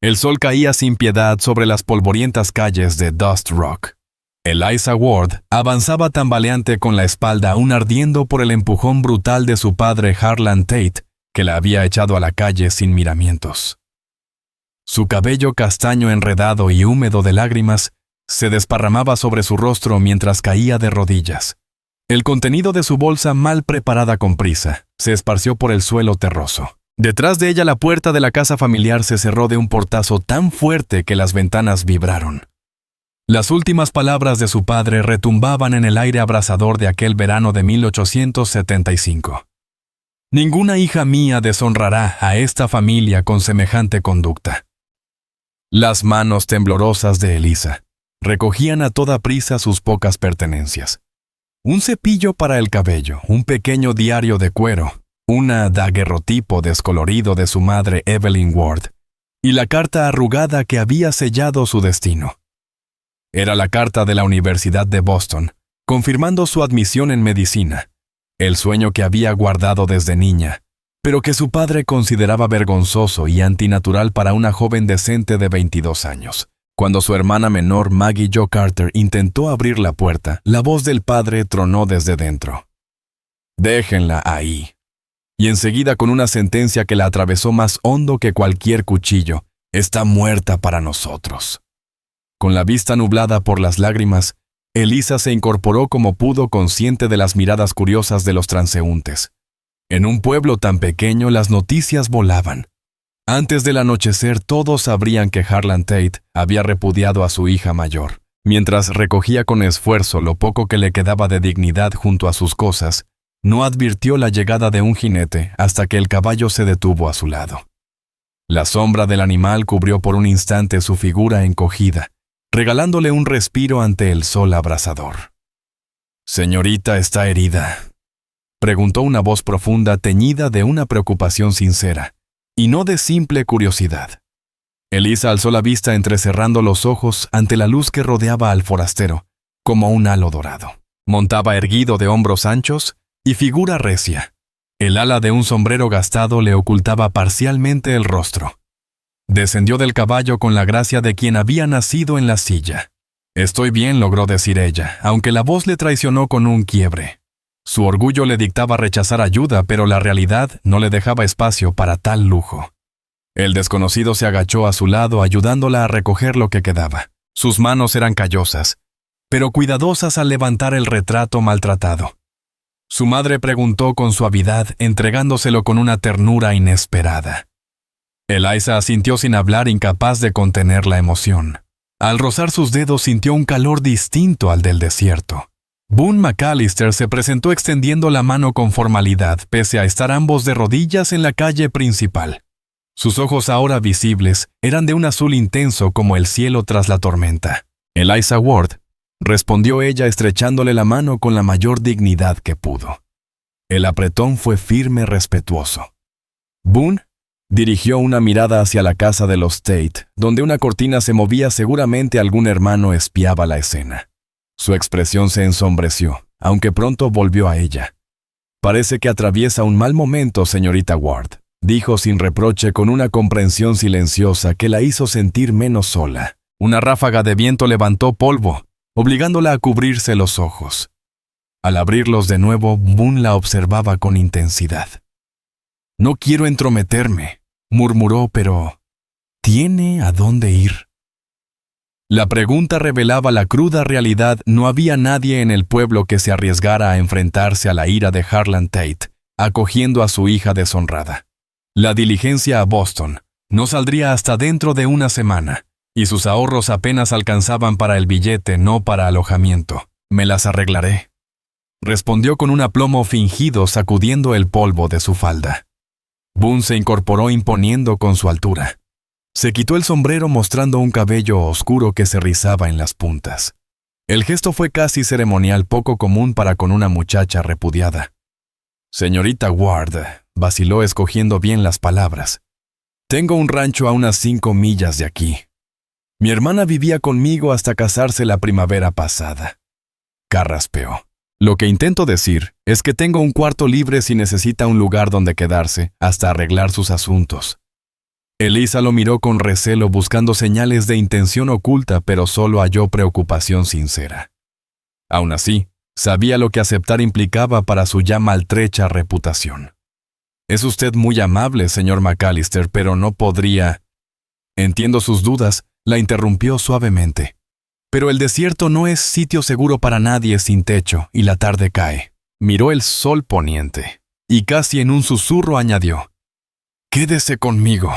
El sol caía sin piedad sobre las polvorientas calles de Dust Rock. Eliza Ward avanzaba tambaleante con la espalda aún ardiendo por el empujón brutal de su padre Harlan Tate, que la había echado a la calle sin miramientos. Su cabello castaño enredado y húmedo de lágrimas se desparramaba sobre su rostro mientras caía de rodillas. El contenido de su bolsa, mal preparada con prisa, se esparció por el suelo terroso. Detrás de ella la puerta de la casa familiar se cerró de un portazo tan fuerte que las ventanas vibraron. Las últimas palabras de su padre retumbaban en el aire abrasador de aquel verano de 1875. Ninguna hija mía deshonrará a esta familia con semejante conducta. Las manos temblorosas de Eliza recogían a toda prisa sus pocas pertenencias. Un cepillo para el cabello, un pequeño diario de cuero, una daguerrotipo descolorido de su madre Evelyn Ward, y la carta arrugada que había sellado su destino. Era la carta de la Universidad de Boston, confirmando su admisión en medicina, el sueño que había guardado desde niña, pero que su padre consideraba vergonzoso y antinatural para una joven decente de 22 años. Cuando su hermana menor, Maggie Jo Carter, intentó abrir la puerta, la voz del padre tronó desde dentro. «Déjenla ahí». Y enseguida, con una sentencia que la atravesó más hondo que cualquier cuchillo, «Está muerta para nosotros». Con la vista nublada por las lágrimas, Eliza se incorporó como pudo, consciente de las miradas curiosas de los transeúntes. En un pueblo tan pequeño las noticias volaban. Antes del anochecer todos sabrían que Harlan Tate había repudiado a su hija mayor. Mientras recogía con esfuerzo lo poco que le quedaba de dignidad junto a sus cosas, no advirtió la llegada de un jinete hasta que el caballo se detuvo a su lado. La sombra del animal cubrió por un instante su figura encogida, regalándole un respiro ante el sol abrasador. «¿Señorita está herida?», preguntó una voz profunda teñida de una preocupación sincera, y no de simple curiosidad. Eliza alzó la vista entrecerrando los ojos ante la luz que rodeaba al forastero, como un halo dorado. Montaba erguido de hombros anchos y figura recia. El ala de un sombrero gastado le ocultaba parcialmente el rostro. Descendió del caballo con la gracia de quien había nacido en la silla. «Estoy bien», logró decir ella, aunque la voz le traicionó con un quiebre. Su orgullo le dictaba rechazar ayuda, pero la realidad no le dejaba espacio para tal lujo. El desconocido se agachó a su lado, ayudándola a recoger lo que quedaba. Sus manos eran callosas, pero cuidadosas al levantar el retrato maltratado. Su madre preguntó con suavidad, entregándoselo con una ternura inesperada. Eliza asintió sin hablar, incapaz de contener la emoción. Al rozar sus dedos sintió un calor distinto al del desierto. Boone McAllister se presentó extendiendo la mano con formalidad, pese a estar ambos de rodillas en la calle principal. Sus ojos, ahora visibles, eran de un azul intenso como el cielo tras la tormenta. «Eliza Ward», respondió ella estrechándole la mano con la mayor dignidad que pudo. El apretón fue firme, respetuoso. Boone dirigió una mirada hacia la casa de los Tate, donde una cortina se movía. Seguramente algún hermano espiaba la escena. Su expresión se ensombreció, aunque pronto volvió a ella. «Parece que atraviesa un mal momento, señorita Ward», dijo sin reproche, con una comprensión silenciosa que la hizo sentir menos sola. Una ráfaga de viento levantó polvo, obligándola a cubrirse los ojos. Al abrirlos de nuevo, Boone la observaba con intensidad. «No quiero entrometerme», murmuró, «pero ¿tiene a dónde ir?». La pregunta revelaba la cruda realidad. No había nadie en el pueblo que se arriesgara a enfrentarse a la ira de Harlan Tate, acogiendo a su hija deshonrada. La diligencia a Boston no saldría hasta dentro de una semana, y sus ahorros apenas alcanzaban para el billete, no para alojamiento. «Me las arreglaré», respondió con un aplomo fingido, sacudiendo el polvo de su falda. Boone se incorporó imponiendo con su altura. Se quitó el sombrero mostrando un cabello oscuro que se rizaba en las puntas. El gesto fue casi ceremonial, poco común para con una muchacha repudiada. «Señorita Ward», vaciló escogiendo bien las palabras. «Tengo un rancho a unas 5 millas de aquí. Mi hermana vivía conmigo hasta casarse la primavera pasada». Carraspeó. «Lo que intento decir es que tengo un cuarto libre si necesita un lugar donde quedarse hasta arreglar sus asuntos». Elisa lo miró con recelo buscando señales de intención oculta, pero solo halló preocupación sincera. Aún así, sabía lo que aceptar implicaba para su ya maltrecha reputación. «Es usted muy amable, señor McAllister, pero no podría...» Entiendo sus dudas, la interrumpió suavemente. «Pero el desierto no es sitio seguro para nadie sin techo, y la tarde cae». Miró el sol poniente, y casi en un susurro añadió: «Quédese conmigo,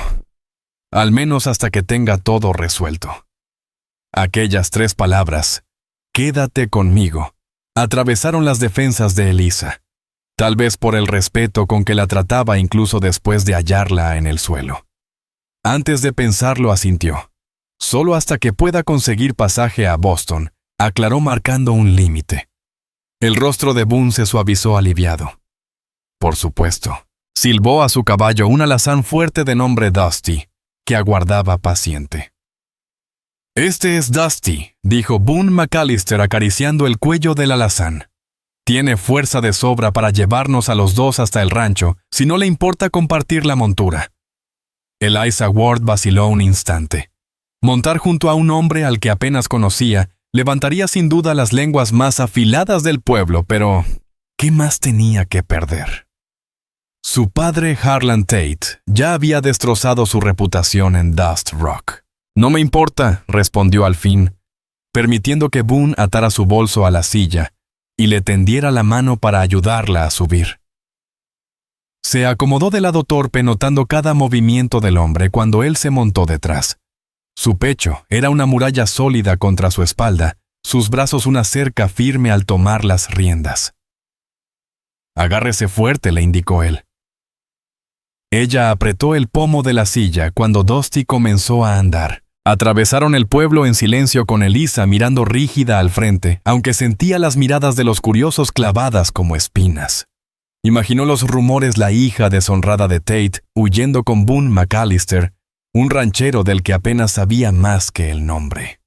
al menos hasta que tenga todo resuelto». Aquellas 3 palabras, «quédate conmigo», atravesaron las defensas de Elisa, tal vez por el respeto con que la trataba incluso después de hallarla en el suelo. Antes de pensarlo asintió. «Solo hasta que pueda conseguir pasaje a Boston», aclaró marcando un límite. El rostro de Boone se suavizó aliviado. «Por supuesto», silbó a su caballo un alazán fuerte de nombre Dusty, que aguardaba paciente. «Este es Dusty», dijo Boone McAllister acariciando el cuello del alazán. «Tiene fuerza de sobra para llevarnos a los 2 hasta el rancho, si no le importa compartir la montura». Eliza Ward vaciló un instante. Montar junto a un hombre al que apenas conocía levantaría sin duda las lenguas más afiladas del pueblo, pero ¿qué más tenía que perder? Su padre, Harlan Tate, ya había destrozado su reputación en Dust Rock. «No me importa», respondió al fin, permitiendo que Boone atara su bolso a la silla y le tendiera la mano para ayudarla a subir. Se acomodó de lado torpe notando cada movimiento del hombre cuando él se montó detrás. Su pecho era una muralla sólida contra su espalda, sus brazos una cerca firme al tomar las riendas. «Agárrese fuerte», le indicó él. Ella apretó el pomo de la silla cuando Dusty comenzó a andar. Atravesaron el pueblo en silencio con Elisa mirando rígida al frente, aunque sentía las miradas de los curiosos clavadas como espinas. Imaginó los rumores la hija deshonrada de Tate huyendo con Boone McAllister, un ranchero del que apenas sabía más que el nombre.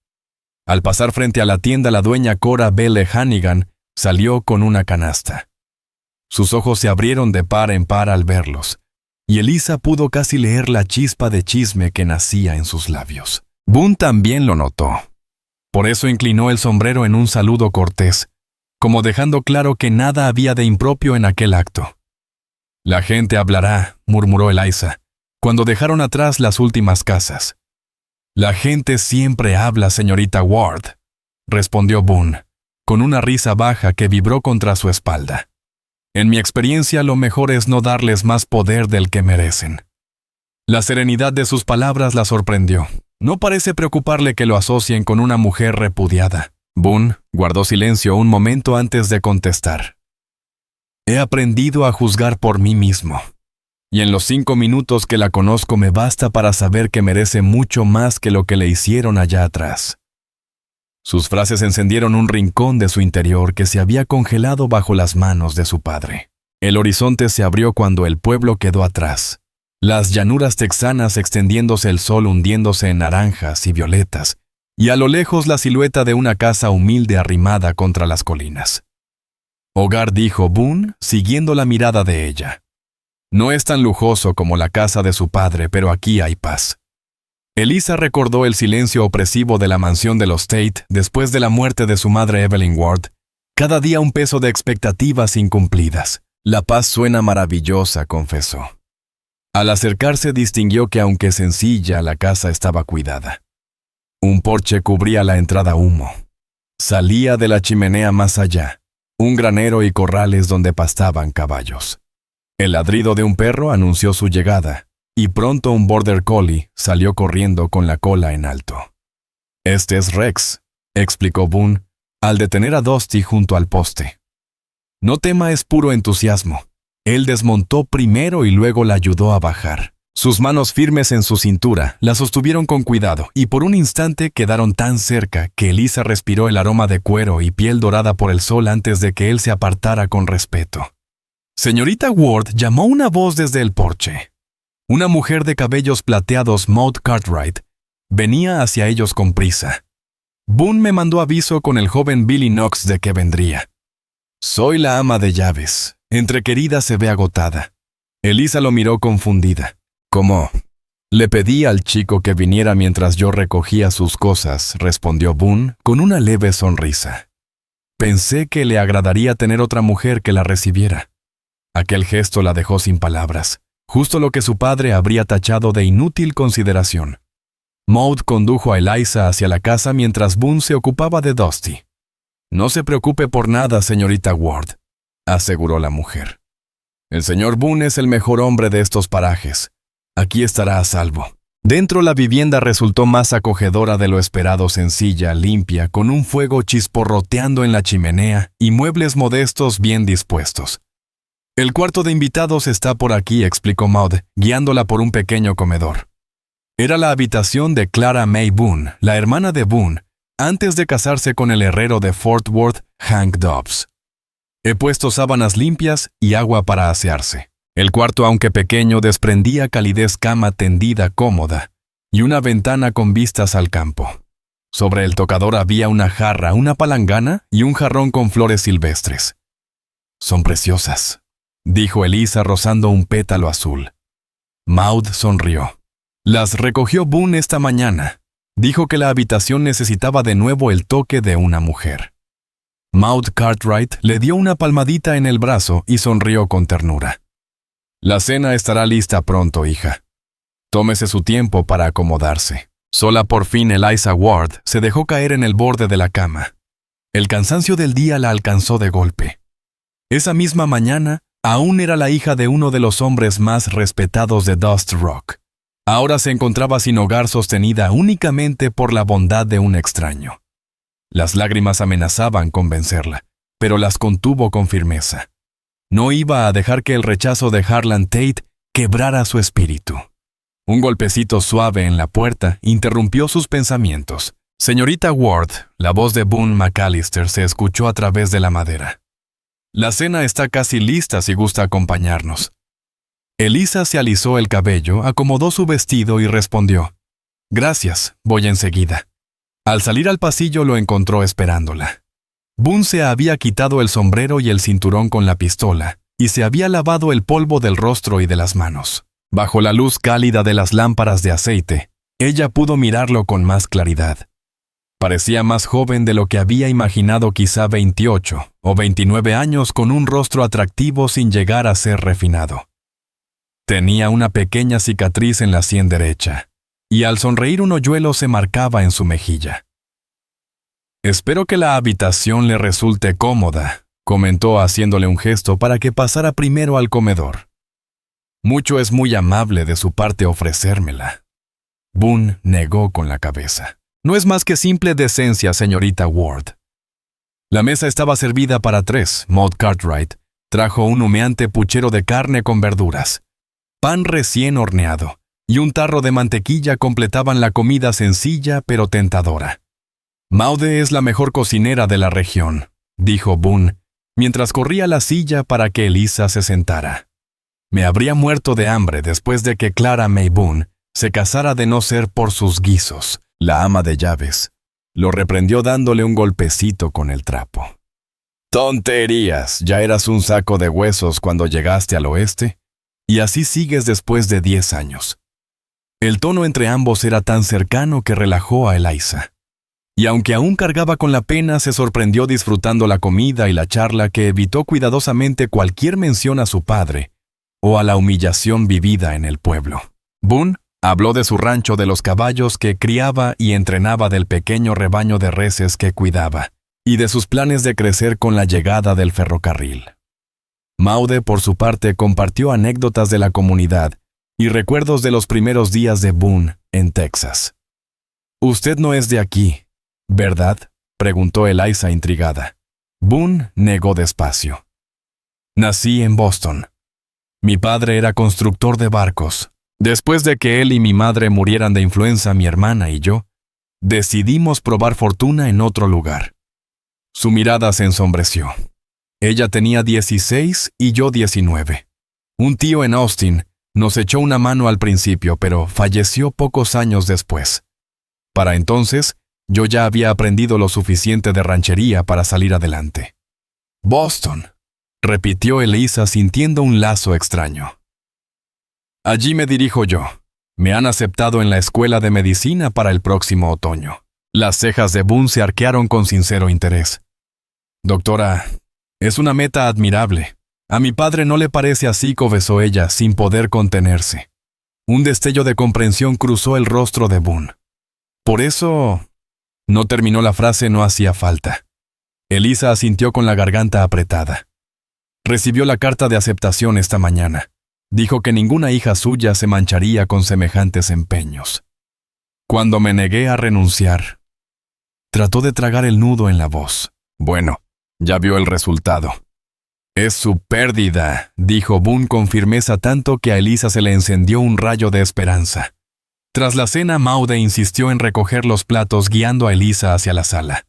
Al pasar frente a la tienda, la dueña Cora Belle Hannigan salió con una canasta. Sus ojos se abrieron de par en par al verlos, y Elisa pudo casi leer la chispa de chisme que nacía en sus labios. Boone también lo notó. Por eso inclinó el sombrero en un saludo cortés, como dejando claro que nada había de impropio en aquel acto. «La gente hablará», murmuró Eliza, cuando dejaron atrás las últimas casas. «La gente siempre habla, señorita Ward», respondió Boone, con una risa baja que vibró contra su espalda. «En mi experiencia, lo mejor es no darles más poder del que merecen». La serenidad de sus palabras la sorprendió. No parece preocuparle que lo asocien con una mujer repudiada. Boone guardó silencio un momento antes de contestar. «He aprendido a juzgar por mí mismo, y en los 5 minutos que la conozco me basta para saber que merece mucho más que lo que le hicieron allá atrás». Sus frases encendieron un rincón de su interior que se había congelado bajo las manos de su padre. El horizonte se abrió cuando el pueblo quedó atrás. Las llanuras texanas extendiéndose, el sol hundiéndose en naranjas y violetas, y a lo lejos la silueta de una casa humilde arrimada contra las colinas. «Hogar», dijo Boone, siguiendo la mirada de ella. «No es tan lujoso como la casa de su padre, pero aquí hay paz». Elisa recordó el silencio opresivo de la mansión de los Tate después de la muerte de su madre Evelyn Ward. Cada día un peso de expectativas incumplidas. «La paz suena maravillosa», confesó. Al acercarse distinguió que, aunque sencilla, la casa estaba cuidada. Un porche cubría la entrada humo. Salía de la chimenea más allá, un granero y corrales donde pastaban caballos. El ladrido de un perro anunció su llegada, y pronto un border collie salió corriendo con la cola en alto. «Este es Rex», explicó Boone, al detener a Dusty junto al poste. «No tema, es puro entusiasmo». Él desmontó primero y luego la ayudó a bajar. Sus manos firmes en su cintura la sostuvieron con cuidado y por un instante quedaron tan cerca que Elisa respiró el aroma de cuero y piel dorada por el sol antes de que él se apartara con respeto. Señorita Ward, llamó una voz desde el porche. Una mujer de cabellos plateados, Maud Cartwright, venía hacia ellos con prisa. Boone me mandó aviso con el joven Billy Knox de que vendría. «Soy la ama de llaves». Entre querida se ve agotada. Elisa lo miró confundida. «¿Cómo? Le pedí al chico que viniera mientras yo recogía sus cosas, respondió Boone con una leve sonrisa. Pensé que le agradaría tener otra mujer que la recibiera. Aquel gesto la dejó sin palabras, justo lo que su padre habría tachado de inútil consideración. Maud condujo a Eliza hacia la casa mientras Boone se ocupaba de Dusty. «No se preocupe por nada, señorita Ward», aseguró la mujer. «El señor Boone es el mejor hombre de estos parajes. Aquí estará a salvo». Dentro la vivienda resultó más acogedora de lo esperado, sencilla, limpia, con un fuego chisporroteando en la chimenea y muebles modestos bien dispuestos. «El cuarto de invitados está por aquí», explicó Maud, guiándola por un pequeño comedor. Era la habitación de Clara May Boone, la hermana de Boone, antes de casarse con el herrero de Fort Worth, Hank Dobbs. He puesto sábanas limpias y agua para asearse. El cuarto, aunque pequeño, desprendía calidez, cama tendida cómoda y una ventana con vistas al campo. Sobre el tocador había una jarra, una palangana y un jarrón con flores silvestres. «Son preciosas», dijo Eliza rozando un pétalo azul. Maud sonrió. «Las recogió Boone esta mañana. Dijo que la habitación necesitaba de nuevo el toque de una mujer». Maud Cartwright le dio una palmadita en el brazo y sonrió con ternura. «La cena estará lista pronto, hija. Tómese su tiempo para acomodarse». Sola por fin, Eliza Ward se dejó caer en el borde de la cama. El cansancio del día la alcanzó de golpe. Esa misma mañana, aún era la hija de uno de los hombres más respetados de Dust Rock. Ahora se encontraba sin hogar, sostenida únicamente por la bondad de un extraño. Las lágrimas amenazaban con vencerla, pero las contuvo con firmeza. No iba a dejar que el rechazo de Harlan Tate quebrara su espíritu. Un golpecito suave en la puerta interrumpió sus pensamientos. «Señorita Ward», la voz de Boone McAllister se escuchó a través de la madera. «La cena está casi lista si gusta acompañarnos». Eliza se alisó el cabello, acomodó su vestido y respondió: «Gracias, voy enseguida». Al salir al pasillo lo encontró esperándola. Boone se había quitado el sombrero y el cinturón con la pistola, y se había lavado el polvo del rostro y de las manos. Bajo la luz cálida de las lámparas de aceite, ella pudo mirarlo con más claridad. Parecía más joven de lo que había imaginado, quizá 28 o 29 años, con un rostro atractivo sin llegar a ser refinado. Tenía una pequeña cicatriz en la sien derecha, y al sonreír un hoyuelo se marcaba en su mejilla. «Espero que la habitación le resulte cómoda», comentó haciéndole un gesto para que pasara primero al comedor. «Mucho es muy amable de su parte ofrecérmela». Boone negó con la cabeza. «No es más que simple decencia, señorita Ward». La mesa estaba servida para 3. Maud Cartwright trajo un humeante puchero de carne con verduras, pan recién horneado y un tarro de mantequilla completaban la comida sencilla pero tentadora. «Maude es la mejor cocinera de la región», dijo Boone, mientras corría la silla para que Eliza se sentara. «Me habría muerto de hambre después de que Clara May Boone se casara de no ser por sus guisos». La ama de llaves lo reprendió dándole un golpecito con el trapo. «Tonterías, ya eras un saco de huesos cuando llegaste al oeste, y así sigues después de 10 años». El tono entre ambos era tan cercano que relajó a Eliza. Y aunque aún cargaba con la pena, se sorprendió disfrutando la comida y la charla, que evitó cuidadosamente cualquier mención a su padre o a la humillación vivida en el pueblo. Boone habló de su rancho, de los caballos que criaba y entrenaba, del pequeño rebaño de reses que cuidaba, y de sus planes de crecer con la llegada del ferrocarril. Maude, por su parte, compartió anécdotas de la comunidad y recuerdos de los primeros días de Boone en Texas. «Usted no es de aquí, ¿verdad?», preguntó Eliza intrigada. Boone negó despacio. «Nací en Boston. Mi padre era constructor de barcos. Después de que él y mi madre murieran de influenza, mi hermana y yo decidimos probar fortuna en otro lugar». Su mirada se ensombreció. Ella tenía 16 y yo 19. Un tío en Austin nos echó una mano al principio, pero falleció pocos años después. Para entonces, yo ya había aprendido lo suficiente de ranchería para salir adelante. «Boston», repitió Eliza sintiendo un lazo extraño. «Allí me dirijo yo. Me han aceptado en la escuela de medicina para el próximo otoño. Las cejas de Boone se arquearon con sincero interés. Doctora, es una meta admirable. A mi padre no le parece así, confesó ella, sin poder contenerse. Un destello de comprensión cruzó el rostro de Boone. Por eso... No terminó la frase, no hacía falta. Elisa asintió con la garganta apretada. Recibió la carta de aceptación esta mañana. Dijo que ninguna hija suya se mancharía con semejantes empeños. Cuando me negué a renunciar, trató de tragar el nudo en la voz. Bueno, ya vio el resultado. Es su pérdida, dijo Boone con firmeza, tanto que a Elisa se le encendió un rayo de esperanza. Tras la cena, Maude insistió en recoger los platos, guiando a Elisa hacia la sala.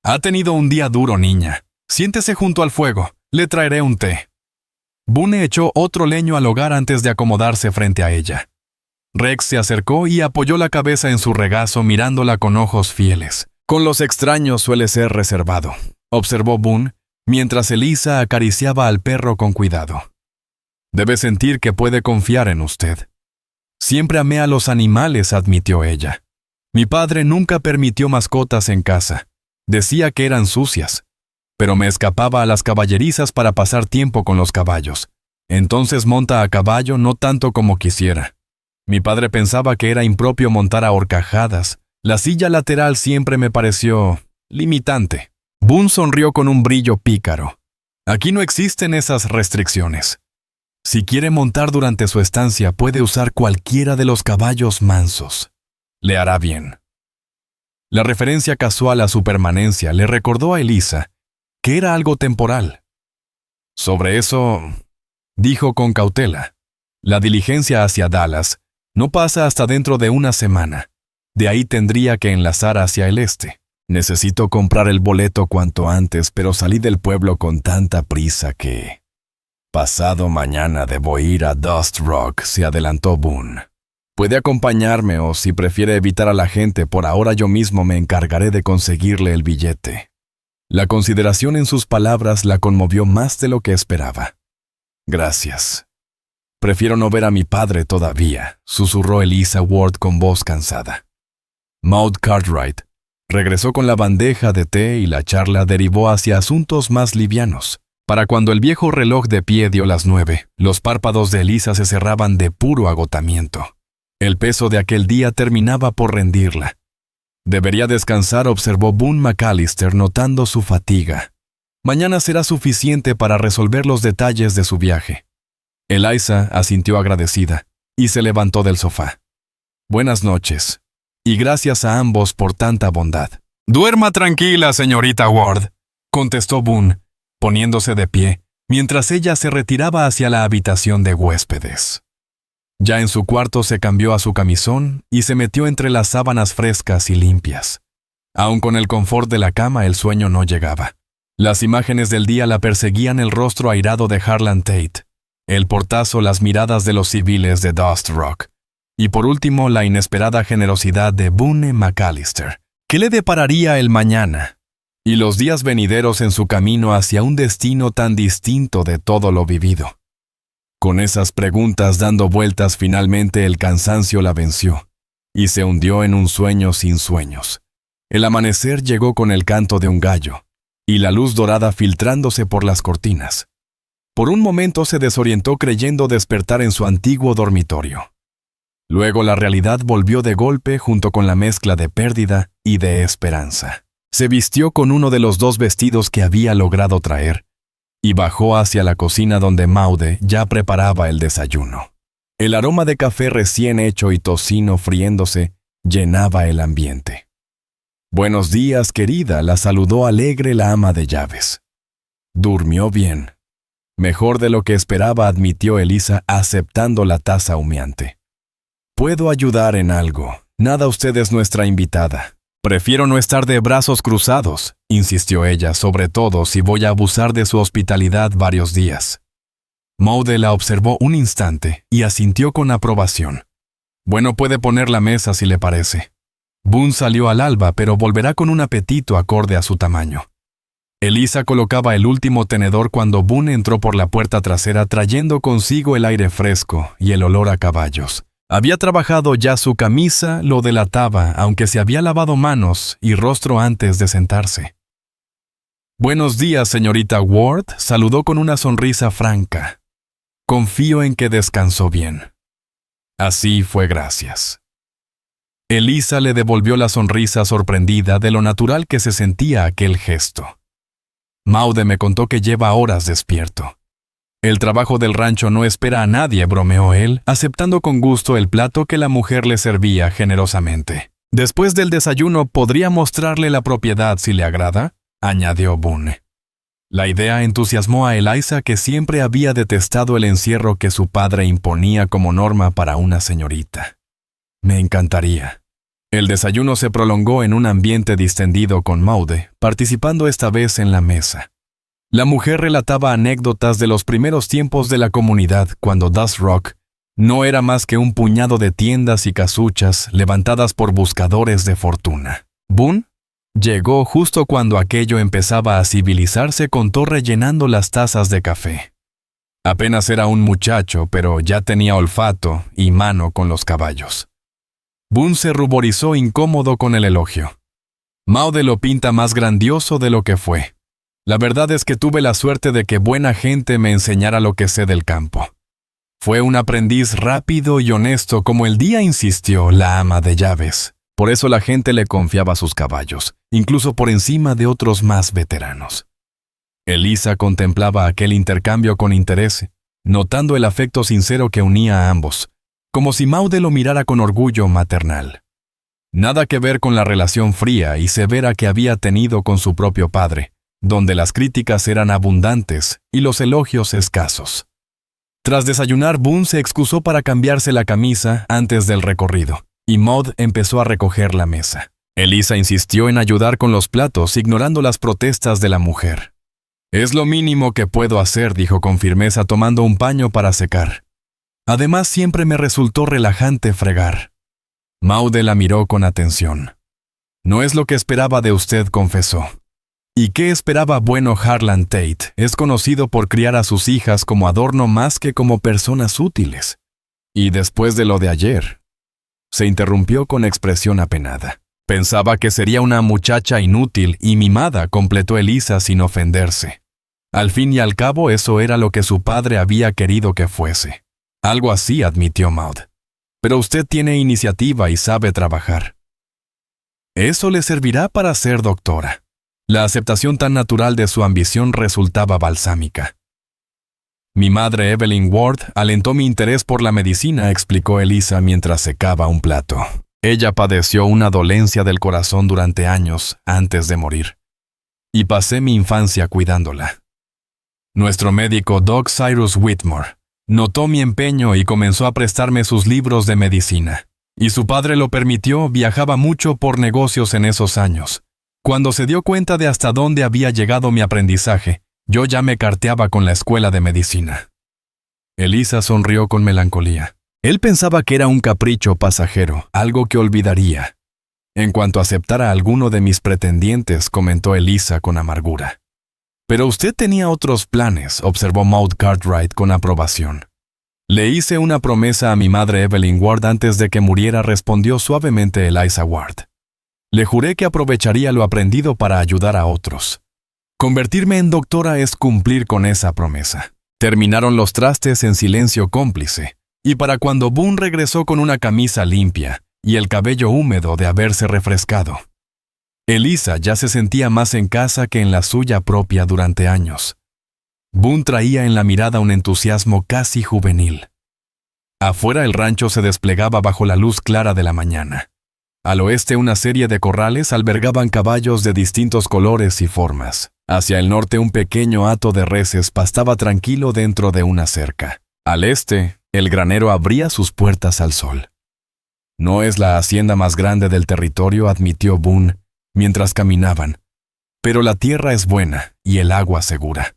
Ha tenido un día duro, niña. Siéntese junto al fuego. Le traeré un té. Boone echó otro leño al hogar antes de acomodarse frente a ella. Rex se acercó y apoyó la cabeza en su regazo, mirándola con ojos fieles. Con los extraños suele ser reservado, observó Boone, mientras Elisa acariciaba al perro con cuidado. Debe sentir que puede confiar en usted. Siempre amé a los animales, admitió ella. Mi padre nunca permitió mascotas en casa. Decía que eran sucias. Pero me escapaba a las caballerizas para pasar tiempo con los caballos. Entonces monta a caballo no tanto como quisiera. Mi padre pensaba que era impropio montar a horcajadas. La silla lateral siempre me pareció limitante. Boone sonrió con un brillo pícaro. Aquí no existen esas restricciones. Si quiere montar durante su estancia, puede usar cualquiera de los caballos mansos. Le hará bien. La referencia casual a su permanencia le recordó a Elisa que era algo temporal. Sobre eso, dijo con cautela, la diligencia hacia Dallas no pasa hasta dentro de una semana. De ahí tendría que enlazar hacia el este. Necesito comprar el boleto cuanto antes, pero salí del pueblo con tanta prisa que... Pasado mañana debo ir a Dust Rock, se adelantó Boone. Puede acompañarme o, si prefiere evitar a la gente, por ahora yo mismo me encargaré de conseguirle el billete. La consideración en sus palabras la conmovió más de lo que esperaba. Gracias. Prefiero no ver a mi padre todavía, susurró Elisa Ward con voz cansada. Maud Cartwright regresó con la bandeja de té y la charla derivó hacia asuntos más livianos. Para cuando el viejo reloj de pie dio las 9, los párpados de Elisa se cerraban de puro agotamiento. El peso de aquel día terminaba por rendirla. Debería descansar, observó Boone McAllister, notando su fatiga. Mañana será suficiente para resolver los detalles de su viaje. Eliza asintió agradecida y se levantó del sofá. Buenas noches, y gracias a ambos por tanta bondad. Duerma tranquila, señorita Ward, contestó Boone, poniéndose de pie, mientras ella se retiraba hacia la habitación de huéspedes. Ya en su cuarto se cambió a su camisón y se metió entre las sábanas frescas y limpias. Aun con el confort de la cama, el sueño no llegaba. Las imágenes del día la perseguían, el rostro airado de Harlan Tate, el portazo, las miradas de los civiles de Dust Rock, y por último la inesperada generosidad de Boone McAllister. ¿Qué le depararía el mañana? Y los días venideros en su camino hacia un destino tan distinto de todo lo vivido. Con esas preguntas dando vueltas, finalmente el cansancio la venció, y se hundió en un sueño sin sueños. El amanecer llegó con el canto de un gallo, y la luz dorada filtrándose por las cortinas. Por un momento se desorientó creyendo despertar en su antiguo dormitorio. Luego la realidad volvió de golpe junto con la mezcla de pérdida y de esperanza. Se vistió con uno de los 2 vestidos que había logrado traer y bajó hacia la cocina donde Maude ya preparaba el desayuno. El aroma de café recién hecho y tocino friéndose llenaba el ambiente. «Buenos días, querida», la saludó alegre la ama de llaves. «Durmió bien». «Mejor de lo que esperaba», admitió Elisa, aceptando la taza humeante. «¿Puedo ayudar en algo? Nada, usted es nuestra invitada». «Prefiero no estar de brazos cruzados», insistió ella, «sobre todo si voy a abusar de su hospitalidad varios días». Maude la observó un instante y asintió con aprobación. «Bueno, puede poner la mesa si le parece». Boone salió al alba, pero volverá con un apetito acorde a su tamaño. Elisa colocaba el último tenedor cuando Boone entró por la puerta trasera trayendo consigo el aire fresco y el olor a caballos. Había trabajado ya su camisa, lo delataba, aunque se había lavado manos y rostro antes de sentarse. «Buenos días, señorita Ward», saludó con una sonrisa franca. «Confío en que descansó bien». Así fue, gracias. Elisa le devolvió la sonrisa sorprendida de lo natural que se sentía aquel gesto. «Maude me contó que lleva horas despierto. El trabajo del rancho no espera a nadie», bromeó él, aceptando con gusto el plato que la mujer le servía generosamente. «Después del desayuno podría mostrarle la propiedad si le agrada», añadió Boone. La idea entusiasmó a Eliza, que siempre había detestado el encierro que su padre imponía como norma para una señorita. «Me encantaría». El desayuno se prolongó en un ambiente distendido con Maude, participando esta vez en la mesa. La mujer relataba anécdotas de los primeros tiempos de la comunidad, cuando Dust Rock no era más que un puñado de tiendas y casuchas levantadas por buscadores de fortuna. Boone llegó justo cuando aquello empezaba a civilizarse, contó rellenando las tazas de café. Apenas era un muchacho, pero ya tenía olfato y mano con los caballos. Boone se ruborizó incómodo con el elogio. «Maude lo pinta más grandioso de lo que fue. La verdad es que tuve la suerte de que buena gente me enseñara lo que sé del campo. Fue un aprendiz rápido y honesto, como el día insistió la ama de llaves. Por eso la gente le confiaba sus caballos, incluso por encima de otros más veteranos». Elisa contemplaba aquel intercambio con interés, notando el afecto sincero que unía a ambos, como si Maude lo mirara con orgullo maternal. Nada que ver con la relación fría y severa que había tenido con su propio padre, donde las críticas eran abundantes y los elogios escasos. Tras desayunar, Boone se excusó para cambiarse la camisa antes del recorrido, y Maud empezó a recoger la mesa. Elisa insistió en ayudar con los platos, ignorando las protestas de la mujer. «Es lo mínimo que puedo hacer», dijo con firmeza, tomando un paño para secar. «Además, siempre me resultó relajante fregar». Maude la miró con atención. «No es lo que esperaba de usted», confesó. «¿Y qué esperaba bueno Harlan Tate? Es conocido por criar a sus hijas como adorno más que como personas útiles. Y después de lo de ayer», se interrumpió con expresión apenada. «Pensaba que sería una muchacha inútil y mimada», completó Elisa sin ofenderse. Al fin y al cabo, eso era lo que su padre había querido que fuese. «Algo así», admitió Maud. «Pero usted tiene iniciativa y sabe trabajar. Eso le servirá para ser doctora». La aceptación tan natural de su ambición resultaba balsámica. «Mi madre, Evelyn Ward, alentó mi interés por la medicina», explicó Elisa mientras secaba un plato. «Ella padeció una dolencia del corazón durante años antes de morir. Y pasé mi infancia cuidándola. Nuestro médico, Doc Cyrus Whitmore, notó mi empeño y comenzó a prestarme sus libros de medicina. Y su padre lo permitió, viajaba mucho por negocios en esos años. Cuando se dio cuenta de hasta dónde había llegado mi aprendizaje, yo ya me carteaba con la escuela de medicina». Elisa sonrió con melancolía. Él pensaba que era un capricho pasajero, algo que olvidaría. «En cuanto aceptara a alguno de mis pretendientes», comentó Elisa con amargura. «Pero usted tenía otros planes», observó Maud Cartwright con aprobación. «Le hice una promesa a mi madre Evelyn Ward antes de que muriera», respondió suavemente Eliza Ward. «Le juré que aprovecharía lo aprendido para ayudar a otros. Convertirme en doctora es cumplir con esa promesa». Terminaron los trastes en silencio cómplice, y para cuando Boone regresó con una camisa limpia y el cabello húmedo de haberse refrescado, Elisa ya se sentía más en casa que en la suya propia durante años. Boone traía en la mirada un entusiasmo casi juvenil. Afuera el rancho se desplegaba bajo la luz clara de la mañana. Al oeste una serie de corrales albergaban caballos de distintos colores y formas. Hacia el norte un pequeño hato de reses pastaba tranquilo dentro de una cerca. Al este, el granero abría sus puertas al sol. «No es la hacienda más grande del territorio», admitió Boone mientras caminaban, «pero la tierra es buena y el agua segura.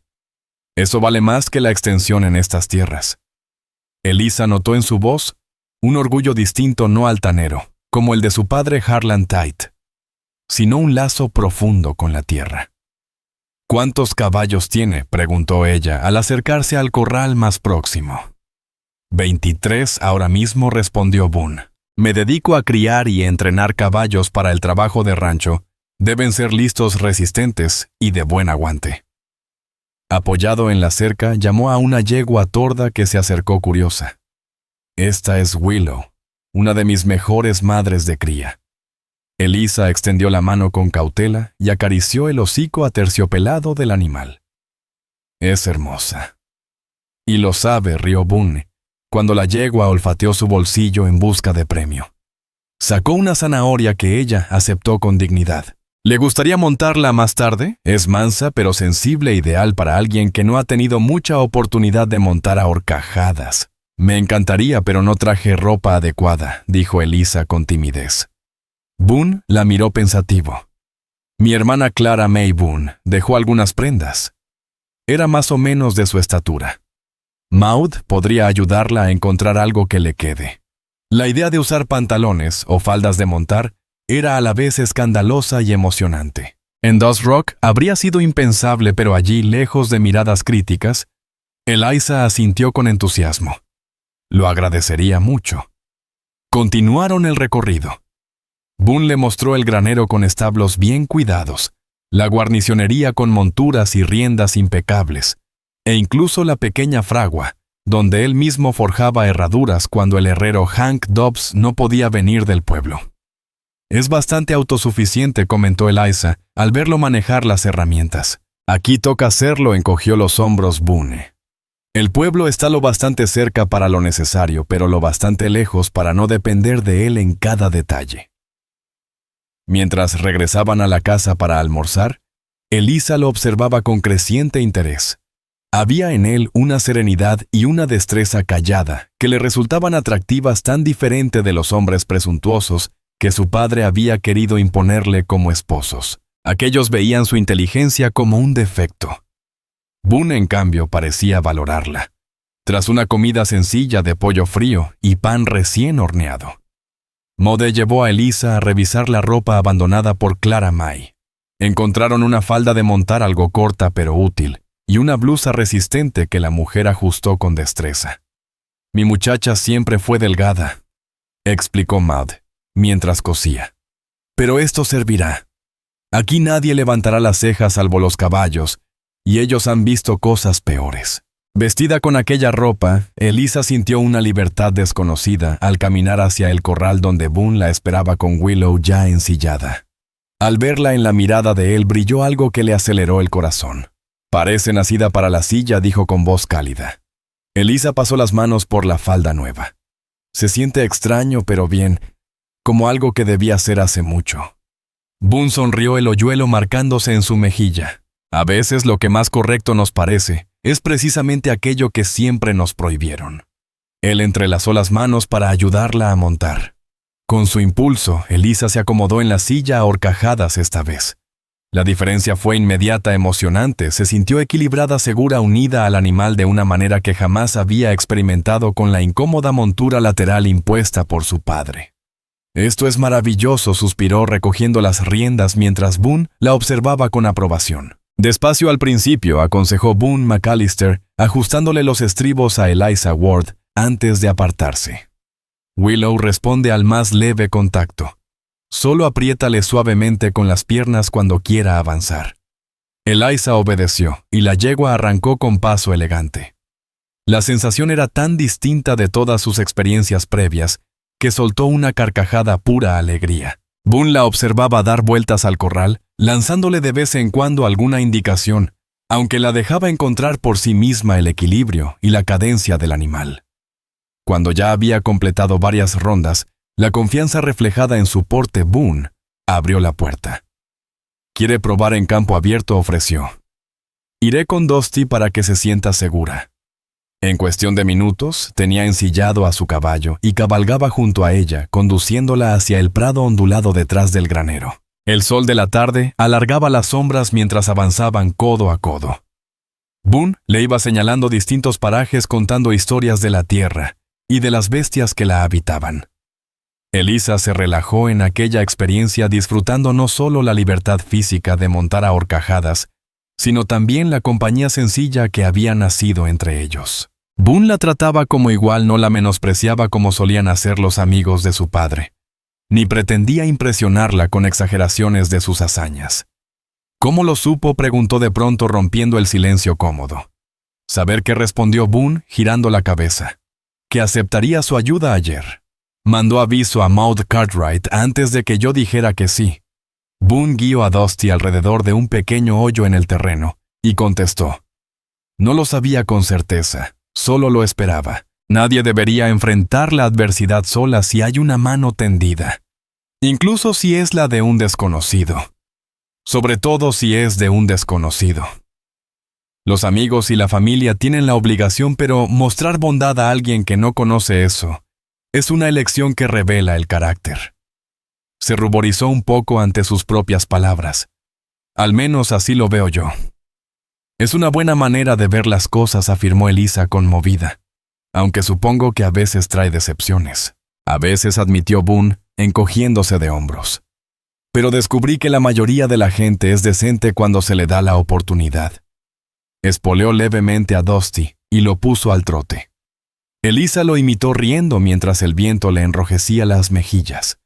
Eso vale más que la extensión en estas tierras». Elisa notó en su voz un orgullo distinto, no altanero, como el de su padre Harlan Tate, sino un lazo profundo con la tierra. «¿Cuántos caballos tiene?», preguntó ella al acercarse al corral más próximo. 23 ahora mismo, respondió Boone. Me dedico a criar y entrenar caballos para el trabajo de rancho. Deben ser listos, resistentes y de buen aguante. Apoyado en la cerca, llamó a una yegua torda que se acercó curiosa. Esta es Willow, una de mis mejores madres de cría. Elisa extendió la mano con cautela y acarició el hocico aterciopelado del animal. Es hermosa. Y lo sabe, rió Boone, cuando la yegua olfateó su bolsillo en busca de premio. Sacó una zanahoria que ella aceptó con dignidad. ¿Le gustaría montarla más tarde? Es mansa pero sensible, ideal para alguien que no ha tenido mucha oportunidad de montar a horcajadas. Me encantaría, pero no traje ropa adecuada, dijo Elisa con timidez. Boone la miró pensativo. Mi hermana Clara May Boone dejó algunas prendas. Era más o menos de su estatura. Maud podría ayudarla a encontrar algo que le quede. La idea de usar pantalones o faldas de montar era a la vez escandalosa y emocionante. En Dust Rock habría sido impensable, pero allí, lejos de miradas críticas, Eliza asintió con entusiasmo. Lo agradecería mucho. Continuaron el recorrido. Boone le mostró el granero con establos bien cuidados, la guarnicionería con monturas y riendas impecables, e incluso la pequeña fragua, donde él mismo forjaba herraduras cuando el herrero Hank Dobbs no podía venir del pueblo. Es bastante autosuficiente, comentó Eliza, al verlo manejar las herramientas. Aquí toca hacerlo, encogió los hombros Boone. El pueblo está lo bastante cerca para lo necesario, pero lo bastante lejos para no depender de él en cada detalle. Mientras regresaban a la casa para almorzar, Elisa lo observaba con creciente interés. Había en él una serenidad y una destreza callada que le resultaban atractivas, tan diferente de los hombres presuntuosos que su padre había querido imponerle como esposos. Aquellos veían su inteligencia como un defecto. Boone, en cambio, parecía valorarla. Tras una comida sencilla de pollo frío y pan recién horneado, Mode llevó a Elisa a revisar la ropa abandonada por Clara May. Encontraron una falda de montar algo corta pero útil y una blusa resistente que la mujer ajustó con destreza. Mi muchacha siempre fue delgada, explicó Maud, mientras cosía. Pero esto servirá. Aquí nadie levantará las cejas salvo los caballos, y ellos han visto cosas peores. Vestida con aquella ropa, Elisa sintió una libertad desconocida al caminar hacia el corral donde Boone la esperaba con Willow ya ensillada. Al verla en la mirada de él brilló algo que le aceleró el corazón. Parece nacida para la silla, dijo con voz cálida. Elisa pasó las manos por la falda nueva. Se siente extraño, pero bien, como algo que debía hacer hace mucho. Boone sonrió, el hoyuelo marcándose en su mejilla. A veces lo que más correcto nos parece es precisamente aquello que siempre nos prohibieron. Él entrelazó las manos para ayudarla a montar. Con su impulso, Elisa se acomodó en la silla a horcajadas esta vez. La diferencia fue inmediata, emocionante. Se sintió equilibrada, segura, unida al animal de una manera que jamás había experimentado con la incómoda montura lateral impuesta por su padre. Esto es maravilloso, suspiró recogiendo las riendas mientras Boone la observaba con aprobación. Despacio al principio, aconsejó Boone McAllister, ajustándole los estribos a Eliza Ward antes de apartarse. Willow responde al más leve contacto. Solo apriétale suavemente con las piernas cuando quiera avanzar. Eliza obedeció y la yegua arrancó con paso elegante. La sensación era tan distinta de todas sus experiencias previas que soltó una carcajada pura alegría. Boone la observaba dar vueltas al corral, lanzándole de vez en cuando alguna indicación, aunque la dejaba encontrar por sí misma el equilibrio y la cadencia del animal. Cuando ya había completado varias rondas, la confianza reflejada en su porte, Boone abrió la puerta. «¿Quiere probar en campo abierto?», ofreció. «Iré con Dusty para que se sienta segura». En cuestión de minutos, tenía ensillado a su caballo y cabalgaba junto a ella, conduciéndola hacia el prado ondulado detrás del granero. El sol de la tarde alargaba las sombras mientras avanzaban codo a codo. Boone le iba señalando distintos parajes, contando historias de la tierra y de las bestias que la habitaban. Elisa se relajó en aquella experiencia, disfrutando no solo la libertad física de montar a horcajadas, sino también la compañía sencilla que había nacido entre ellos. Boone la trataba como igual, no la menospreciaba como solían hacer los amigos de su padre, ni pretendía impresionarla con exageraciones de sus hazañas. ¿Cómo lo supo?, preguntó de pronto, rompiendo el silencio cómodo. Saber qué respondió Boone, girando la cabeza. Que aceptaría su ayuda ayer. Mandó aviso a Maude Cartwright antes de que yo dijera que sí. Boone guió a Dusty alrededor de un pequeño hoyo en el terreno y contestó. No lo sabía con certeza, solo lo esperaba. Nadie debería enfrentar la adversidad sola si hay una mano tendida, incluso si es la de un desconocido. Sobre todo si es de un desconocido. Los amigos y la familia tienen la obligación, pero mostrar bondad a alguien que no conoce eso es una elección que revela el carácter. Se ruborizó un poco ante sus propias palabras. Al menos así lo veo yo. Es una buena manera de ver las cosas, afirmó Elisa conmovida, aunque supongo que a veces trae decepciones. A veces, admitió Boone, encogiéndose de hombros. Pero descubrí que la mayoría de la gente es decente cuando se le da la oportunidad. Espoleó levemente a Dusty y lo puso al trote. Elisa lo imitó riendo mientras el viento le enrojecía las mejillas.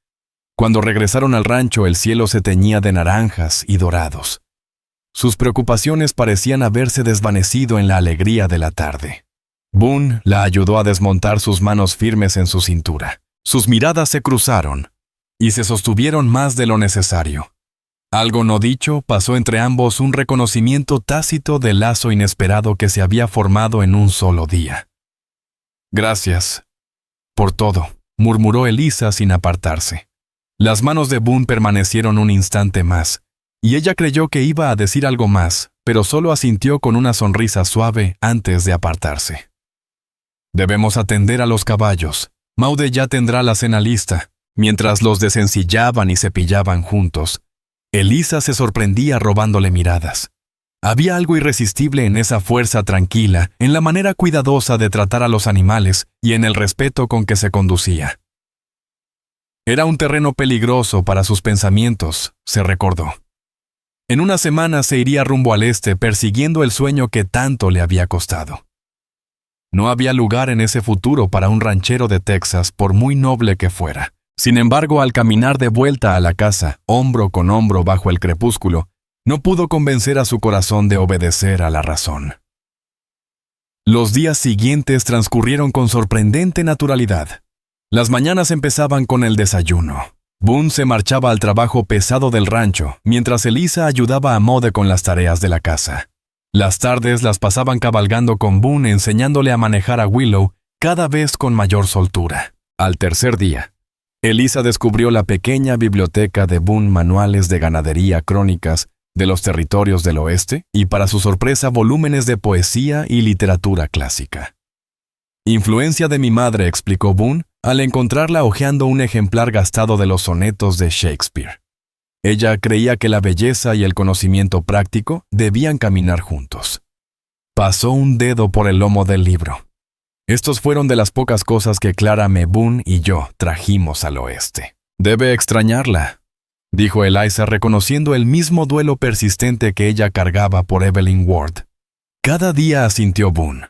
Cuando regresaron al rancho, el cielo se teñía de naranjas y dorados. Sus preocupaciones parecían haberse desvanecido en la alegría de la tarde. Boone la ayudó a desmontar sus manos firmes en su cintura. Sus miradas se cruzaron y se sostuvieron más de lo necesario. Algo no dicho pasó entre ambos, un reconocimiento tácito del lazo inesperado que se había formado en un solo día. Gracias por todo, murmuró Elisa sin apartarse. Las manos de Boone permanecieron un instante más, y ella creyó que iba a decir algo más, pero solo asintió con una sonrisa suave antes de apartarse. Debemos atender a los caballos. Maude ya tendrá la cena lista. Mientras los desencillaban y cepillaban juntos, Elisa se sorprendía robándole miradas. Había algo irresistible en esa fuerza tranquila, en la manera cuidadosa de tratar a los animales y en el respeto con que se conducía. Era un terreno peligroso para sus pensamientos, se recordó. En una semana se iría rumbo al este persiguiendo el sueño que tanto le había costado. No había lugar en ese futuro para un ranchero de Texas, por muy noble que fuera. Sin embargo, al caminar de vuelta a la casa, hombro con hombro bajo el crepúsculo, no pudo convencer a su corazón de obedecer a la razón. Los días siguientes transcurrieron con sorprendente naturalidad. Las mañanas empezaban con el desayuno. Boone se marchaba al trabajo pesado del rancho, mientras Elisa ayudaba a Maude con las tareas de la casa. Las tardes las pasaban cabalgando con Boone, enseñándole a manejar a Willow cada vez con mayor soltura. Al tercer día, Elisa descubrió la pequeña biblioteca de Boone, manuales de ganadería, crónicas de los territorios del oeste y, para su sorpresa, volúmenes de poesía y literatura clásica. Influencia de mi madre, explicó Boone, al encontrarla hojeando un ejemplar gastado de los sonetos de Shakespeare. Ella creía que la belleza y el conocimiento práctico debían caminar juntos. Pasó un dedo por el lomo del libro. Estos fueron de las pocas cosas que Clara M. Boone y yo trajimos al oeste. Debe extrañarla, dijo Eliza, reconociendo el mismo duelo persistente que ella cargaba por Evelyn Ward. Cada día, asintió Boone.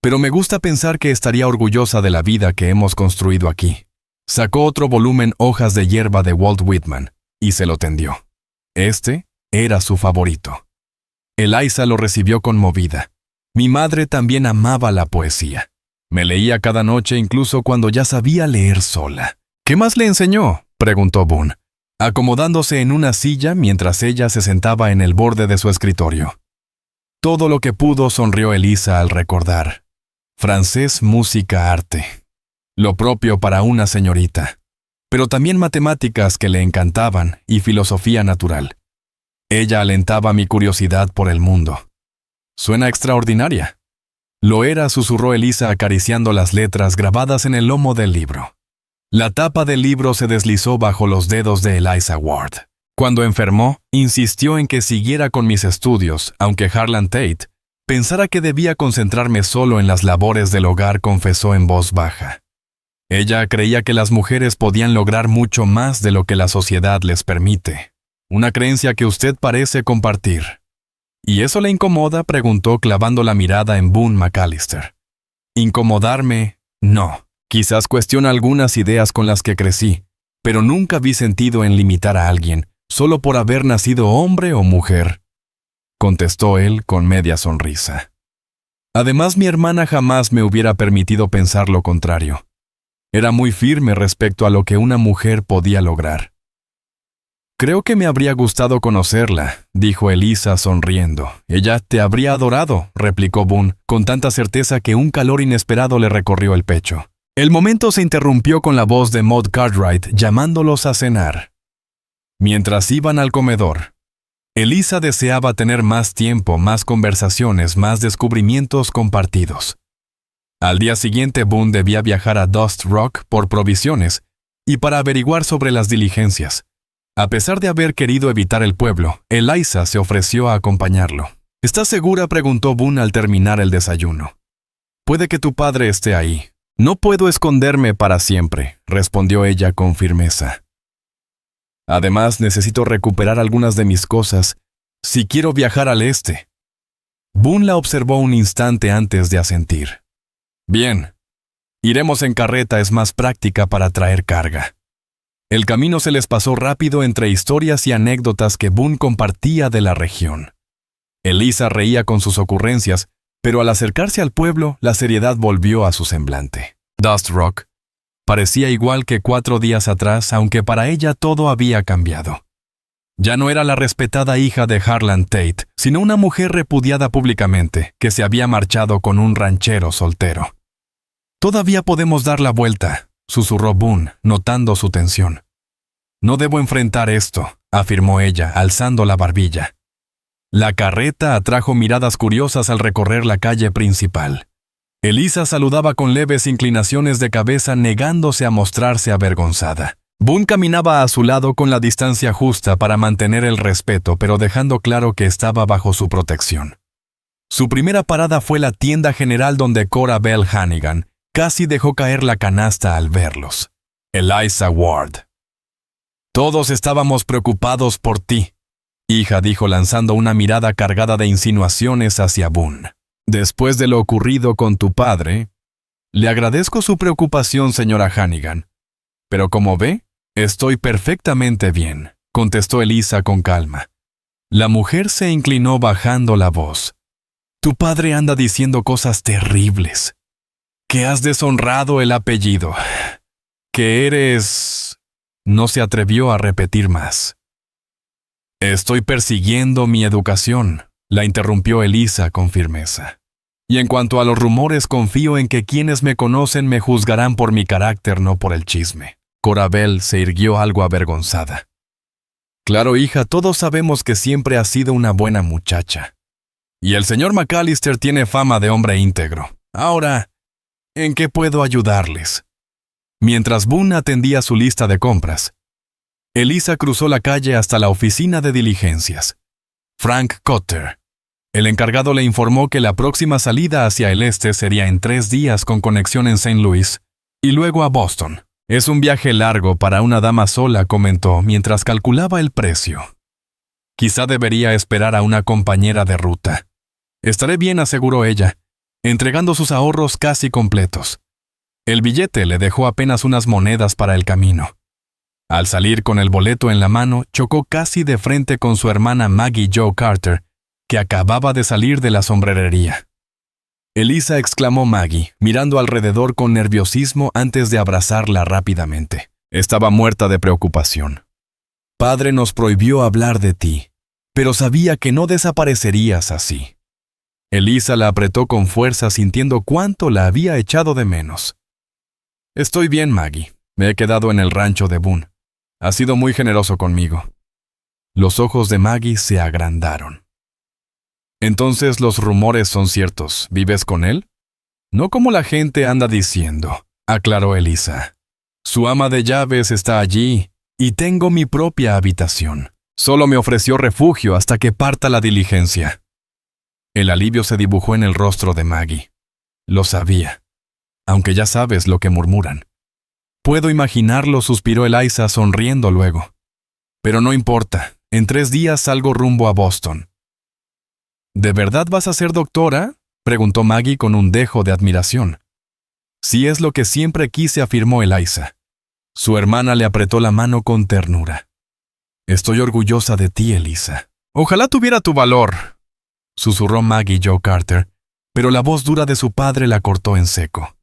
Pero me gusta pensar que estaría orgullosa de la vida que hemos construido aquí. Sacó otro volumen, Hojas de hierba, de Walt Whitman, y se lo tendió. Este era su favorito. Eliza lo recibió conmovida. Mi madre también amaba la poesía. Me leía cada noche, incluso cuando ya sabía leer sola. ¿Qué más le enseñó?, preguntó Boone, acomodándose en una silla mientras ella se sentaba en el borde de su escritorio. Todo lo que pudo, sonrió Elisa al recordar. Francés, música, arte. Lo propio para una señorita. Pero también matemáticas que le encantaban y filosofía natural. Ella alentaba mi curiosidad por el mundo. Suena extraordinaria. Lo era, susurró Elisa acariciando las letras grabadas en el lomo del libro. La tapa del libro se deslizó bajo los dedos de Eliza Ward. Cuando enfermó, insistió en que siguiera con mis estudios, aunque Harlan Tate pensara que debía concentrarme solo en las labores del hogar, confesó en voz baja. Ella creía que las mujeres podían lograr mucho más de lo que la sociedad les permite. Una creencia que usted parece compartir. ¿Y eso le incomoda?, preguntó, clavando la mirada en Boone McAllister. Incomodarme, no. Quizás cuestiona algunas ideas con las que crecí, pero nunca vi sentido en limitar a alguien, solo por haber nacido hombre o mujer, contestó él con media sonrisa. Además, mi hermana jamás me hubiera permitido pensar lo contrario. Era muy firme respecto a lo que una mujer podía lograr. Creo que me habría gustado conocerla, dijo Elisa sonriendo. Ella te habría adorado, replicó Boone, con tanta certeza que un calor inesperado le recorrió el pecho. El momento se interrumpió con la voz de Maud Cartwright llamándolos a cenar. Mientras iban al comedor, Elisa deseaba tener más tiempo, más conversaciones, más descubrimientos compartidos. Al día siguiente, Boone debía viajar a Dust Rock por provisiones y para averiguar sobre las diligencias. A pesar de haber querido evitar el pueblo, Eliza se ofreció a acompañarlo. ¿Estás segura?, preguntó Boone al terminar el desayuno. Puede que tu padre esté ahí. No puedo esconderme para siempre, respondió ella con firmeza. Además, necesito recuperar algunas de mis cosas si quiero viajar al este. Boone la observó un instante antes de asentir. Bien, iremos en carreta, es más práctica para traer carga. El camino se les pasó rápido entre historias y anécdotas que Boone compartía de la región. Elisa reía con sus ocurrencias, pero al acercarse al pueblo, la seriedad volvió a su semblante. Dust Rock parecía igual que 4 días atrás, aunque para ella todo había cambiado. Ya no era la respetada hija de Harlan Tate, sino una mujer repudiada públicamente, que se había marchado con un ranchero soltero. «Todavía podemos dar la vuelta», susurró Boone, notando su tensión. «No debo enfrentar esto», afirmó ella, alzando la barbilla. La carreta atrajo miradas curiosas al recorrer la calle principal. Elisa saludaba con leves inclinaciones de cabeza, negándose a mostrarse avergonzada. Boone caminaba a su lado con la distancia justa para mantener el respeto, pero dejando claro que estaba bajo su protección. Su primera parada fue la tienda general donde Cora Bell Hannigan casi dejó caer la canasta al verlos. Eliza Ward. «Todos estábamos preocupados por ti», hija, dijo lanzando una mirada cargada de insinuaciones hacia Boone. «Después de lo ocurrido con tu padre, le agradezco su preocupación, señora Hannigan. Pero como ve, estoy perfectamente bien», contestó Elisa con calma. La mujer se inclinó bajando la voz. «Tu padre anda diciendo cosas terribles. Que has deshonrado el apellido. Que eres...» No se atrevió a repetir más. «Estoy persiguiendo mi educación», la interrumpió Elisa con firmeza. «Y en cuanto a los rumores, confío en que quienes me conocen me juzgarán por mi carácter, no por el chisme». Cora Bell se irguió algo avergonzada. «Claro, hija, todos sabemos que siempre has sido una buena muchacha. Y el señor McAllister tiene fama de hombre íntegro. Ahora, ¿en qué puedo ayudarles?». Mientras Boone atendía su lista de compras, Elisa cruzó la calle hasta la oficina de diligencias. Frank Cotter, el encargado, le informó que la próxima salida hacia el este sería en 3 días con conexión en St. Louis y luego a Boston. «Es un viaje largo para una dama sola», comentó mientras calculaba el precio. «Quizá debería esperar a una compañera de ruta». «Estaré bien», aseguró ella, entregando sus ahorros casi completos. El billete le dejó apenas unas monedas para el camino. Al salir con el boleto en la mano, chocó casi de frente con su hermana Maggie Jo Carter, que acababa de salir de la sombrerería. «Elisa», exclamó Maggie, mirando alrededor con nerviosismo antes de abrazarla rápidamente. Estaba muerta de preocupación. «Padre nos prohibió hablar de ti, pero sabía que no desaparecerías así». Elisa la apretó con fuerza, sintiendo cuánto la había echado de menos. «Estoy bien, Maggie. Me he quedado en el rancho de Boone. Ha sido muy generoso conmigo». Los ojos de Maggie se agrandaron. «Entonces los rumores son ciertos. ¿Vives con él?». «No como la gente anda diciendo», aclaró Elisa. «Su ama de llaves está allí y tengo mi propia habitación. Solo me ofreció refugio hasta que parta la diligencia». El alivio se dibujó en el rostro de Maggie. «Lo sabía. Aunque ya sabes lo que murmuran». «Puedo imaginarlo», suspiró Eliza sonriendo luego. «Pero no importa. En 3 días salgo rumbo a Boston». «¿De verdad vas a ser doctora?», preguntó Maggie con un dejo de admiración. Si es lo que siempre quise, afirmó Eliza. Su hermana le apretó la mano con ternura. Estoy orgullosa de ti, Eliza. Ojalá tuviera tu valor, susurró Maggie Joe Carter, pero la voz dura de su padre la cortó en seco.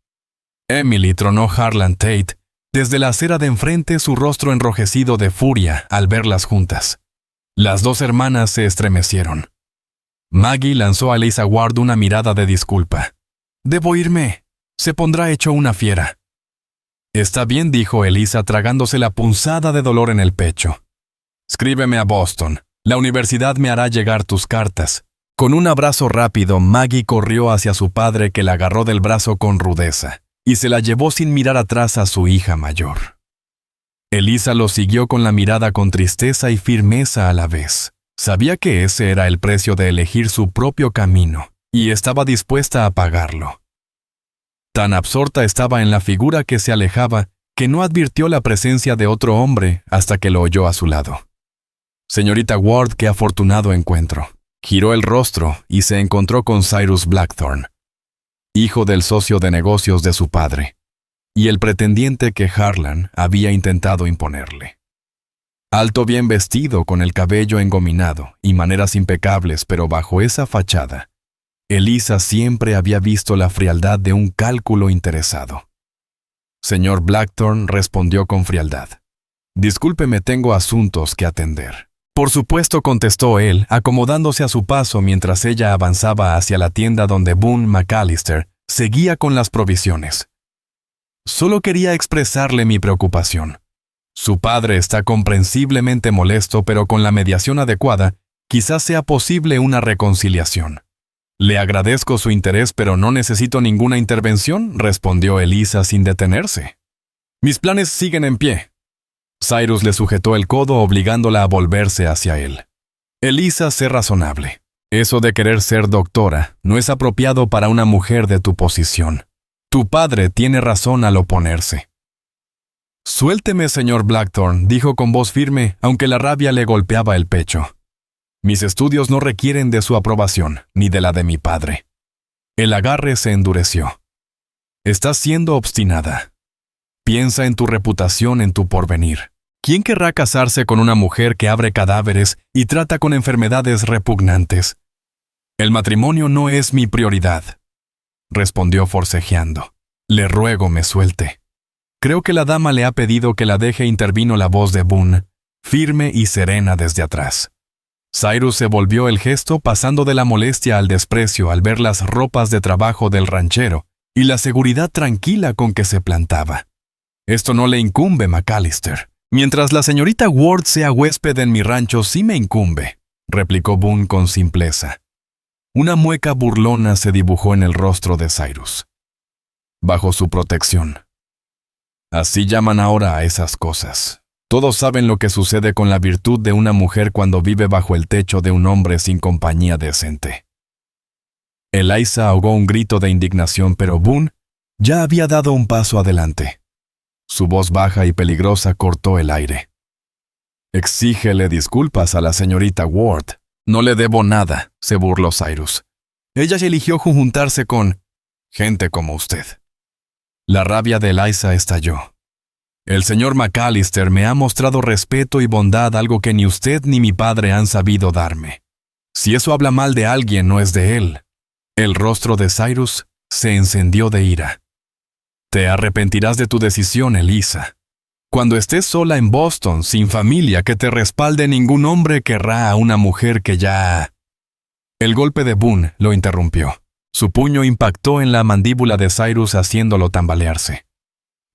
Emily, tronó Harlan Tate, desde la acera de enfrente, su rostro enrojecido de furia al verlas juntas. Las dos hermanas se estremecieron. Maggie lanzó a Eliza Ward una mirada de disculpa. Debo irme. Se pondrá hecho una fiera. Está bien, dijo Eliza, tragándose la punzada de dolor en el pecho. Escríbeme a Boston. La universidad me hará llegar tus cartas. Con un abrazo rápido, Maggie corrió hacia su padre, que la agarró del brazo con rudeza, y se la llevó sin mirar atrás a su hija mayor. Eliza lo siguió con la mirada con tristeza y firmeza a la vez. Sabía que ese era el precio de elegir su propio camino, y estaba dispuesta a pagarlo. Tan absorta estaba en la figura que se alejaba, que no advirtió la presencia de otro hombre hasta que lo oyó a su lado. Señorita Ward, qué afortunado encuentro. Giró el rostro y se encontró con Cyrus Blackthorne, hijo del socio de negocios de su padre, y el pretendiente que Harlan había intentado imponerle. Alto, bien vestido, con el cabello engominado y maneras impecables, pero bajo esa fachada, Eliza siempre había visto la frialdad de un cálculo interesado. Señor Blackthorne, respondió con frialdad. Discúlpeme, tengo asuntos que atender. Por supuesto, contestó él, acomodándose a su paso mientras ella avanzaba hacia la tienda donde Boone McAllister seguía con las provisiones. Solo quería expresarle mi preocupación. Su padre está comprensiblemente molesto, pero con la mediación adecuada, quizás sea posible una reconciliación. Le agradezco su interés, pero no necesito ninguna intervención, respondió Eliza sin detenerse. Mis planes siguen en pie. Cyrus le sujetó el codo, obligándola a volverse hacia él. Eliza, sé razonable. Eso de querer ser doctora no es apropiado para una mujer de tu posición. Tu padre tiene razón al oponerse. Suélteme, señor Blackthorne, dijo con voz firme, aunque la rabia le golpeaba el pecho. Mis estudios no requieren de su aprobación, ni de la de mi padre. El agarre se endureció. Estás siendo obstinada. Piensa en tu reputación, en tu porvenir. ¿Quién querrá casarse con una mujer que abre cadáveres y trata con enfermedades repugnantes? El matrimonio no es mi prioridad, respondió forcejeando. Le ruego me suelte. Creo que la dama le ha pedido que la deje, intervino la voz de Boone, firme y serena desde atrás. Cyrus se volvió el gesto, pasando de la molestia al desprecio al ver las ropas de trabajo del ranchero y la seguridad tranquila con que se plantaba. Esto no le incumbe, McAllister. Mientras la señorita Ward sea huésped en mi rancho, sí me incumbe, replicó Boone con simpleza. Una mueca burlona se dibujó en el rostro de Cyrus. Bajo su protección. Así llaman ahora a esas cosas. Todos saben lo que sucede con la virtud de una mujer cuando vive bajo el techo de un hombre sin compañía decente. Eliza ahogó un grito de indignación, pero Boone ya había dado un paso adelante. Su voz baja y peligrosa cortó el aire. Exígele disculpas a la señorita Ward. No le debo nada, se burló Cyrus. Ella eligió juntarse con gente como usted. La rabia de Eliza estalló. El señor McAllister me ha mostrado respeto y bondad, algo que ni usted ni mi padre han sabido darme. Si eso habla mal de alguien, no es de él. El rostro de Cyrus se encendió de ira. Te arrepentirás de tu decisión, Eliza. Cuando estés sola en Boston, sin familia que te respalde, ningún hombre querrá a una mujer que ya... El golpe de Boone lo interrumpió. Su puño impactó en la mandíbula de Cyrus, haciéndolo tambalearse.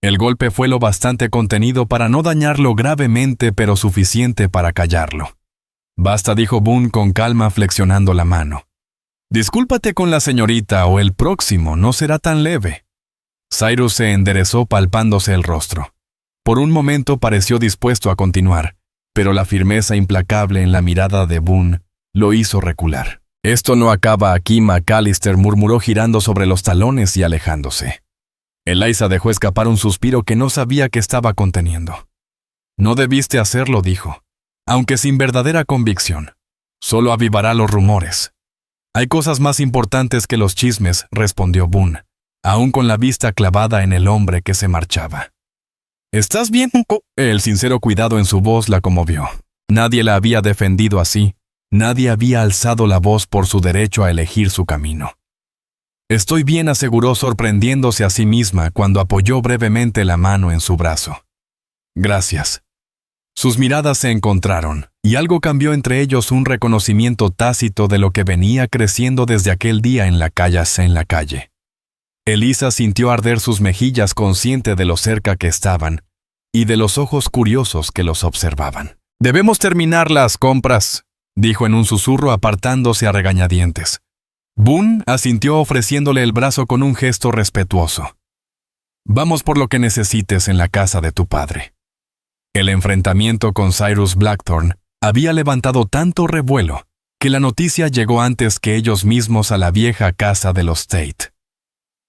El golpe fue lo bastante contenido para no dañarlo gravemente, pero suficiente para callarlo. Basta, dijo Boone con calma, flexionando la mano. Discúlpate con la señorita o el próximo no será tan leve. Cyrus se enderezó palpándose el rostro. Por un momento pareció dispuesto a continuar, pero la firmeza implacable en la mirada de Boone lo hizo recular. Esto no acaba aquí, McAllister murmuró, girando sobre los talones y alejándose. Eliza dejó escapar un suspiro que no sabía que estaba conteniendo. No debiste hacerlo, dijo, aunque sin verdadera convicción. Solo avivará los rumores. Hay cosas más importantes que los chismes, respondió Boone, aún con la vista clavada en el hombre que se marchaba. ¿Estás bien? El sincero cuidado en su voz la conmovió. Nadie la había defendido así. Nadie había alzado la voz por su derecho a elegir su camino. Estoy bien, aseguró sorprendiéndose a sí misma cuando apoyó brevemente la mano en su brazo. Gracias. Sus miradas se encontraron, y algo cambió entre ellos, un reconocimiento tácito de lo que venía creciendo desde aquel día en la calle. Elisa sintió arder sus mejillas, consciente de lo cerca que estaban, y de los ojos curiosos que los observaban. «Debemos terminar las compras», dijo en un susurro, apartándose a regañadientes. Boone asintió ofreciéndole el brazo con un gesto respetuoso. «Vamos por lo que necesites en la casa de tu padre». El enfrentamiento con Cyrus Blackthorne había levantado tanto revuelo que la noticia llegó antes que ellos mismos a la vieja casa de los Tate.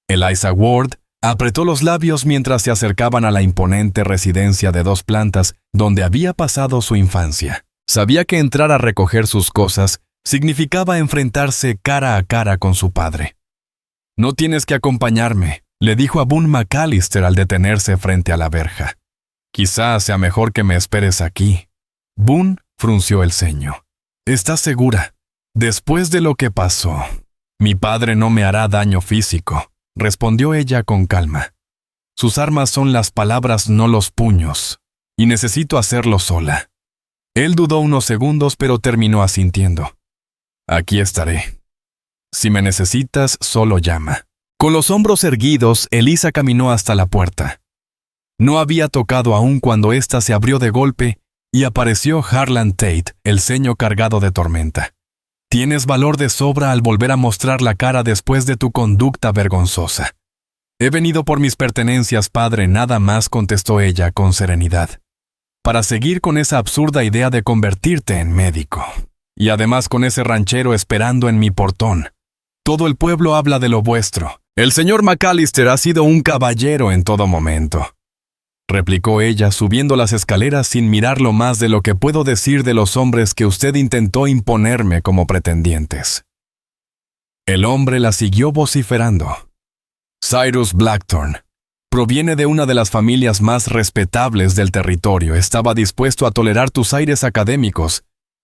Eliza Ward apretó los labios mientras se acercaban a la imponente residencia de 2 plantas donde había pasado su infancia. Sabía que entrar a recoger sus cosas significaba enfrentarse cara a cara con su padre. «No tienes que acompañarme», le dijo a Boone McAllister al detenerse frente a la verja. «Quizás sea mejor que me esperes aquí». Boone frunció el ceño. «¿Estás segura? Después de lo que pasó, mi padre no me hará daño físico», respondió ella con calma. «Sus armas son las palabras, no los puños, y necesito hacerlo sola». Él dudó unos segundos, pero terminó asintiendo. «Aquí estaré. Si me necesitas, solo llama». Con los hombros erguidos, Elisa caminó hasta la puerta. No había tocado aún cuando ésta se abrió de golpe y apareció Harlan Tate, el ceño cargado de tormenta. «Tienes valor de sobra al volver a mostrar la cara después de tu conducta vergonzosa». «He venido por mis pertenencias, padre, nada más», contestó ella con serenidad. «Para seguir con esa absurda idea de convertirte en médico. Y además con ese ranchero esperando en mi portón. Todo el pueblo habla de lo vuestro. El señor McAllister ha sido un caballero en todo momento», replicó ella, subiendo las escaleras sin mirarlo más de lo que puedo decir de los hombres que usted intentó imponerme como pretendientes. El hombre la siguió vociferando. «Cyrus Blackthorne proviene de una de las familias más respetables del territorio. Estaba dispuesto a tolerar tus aires académicos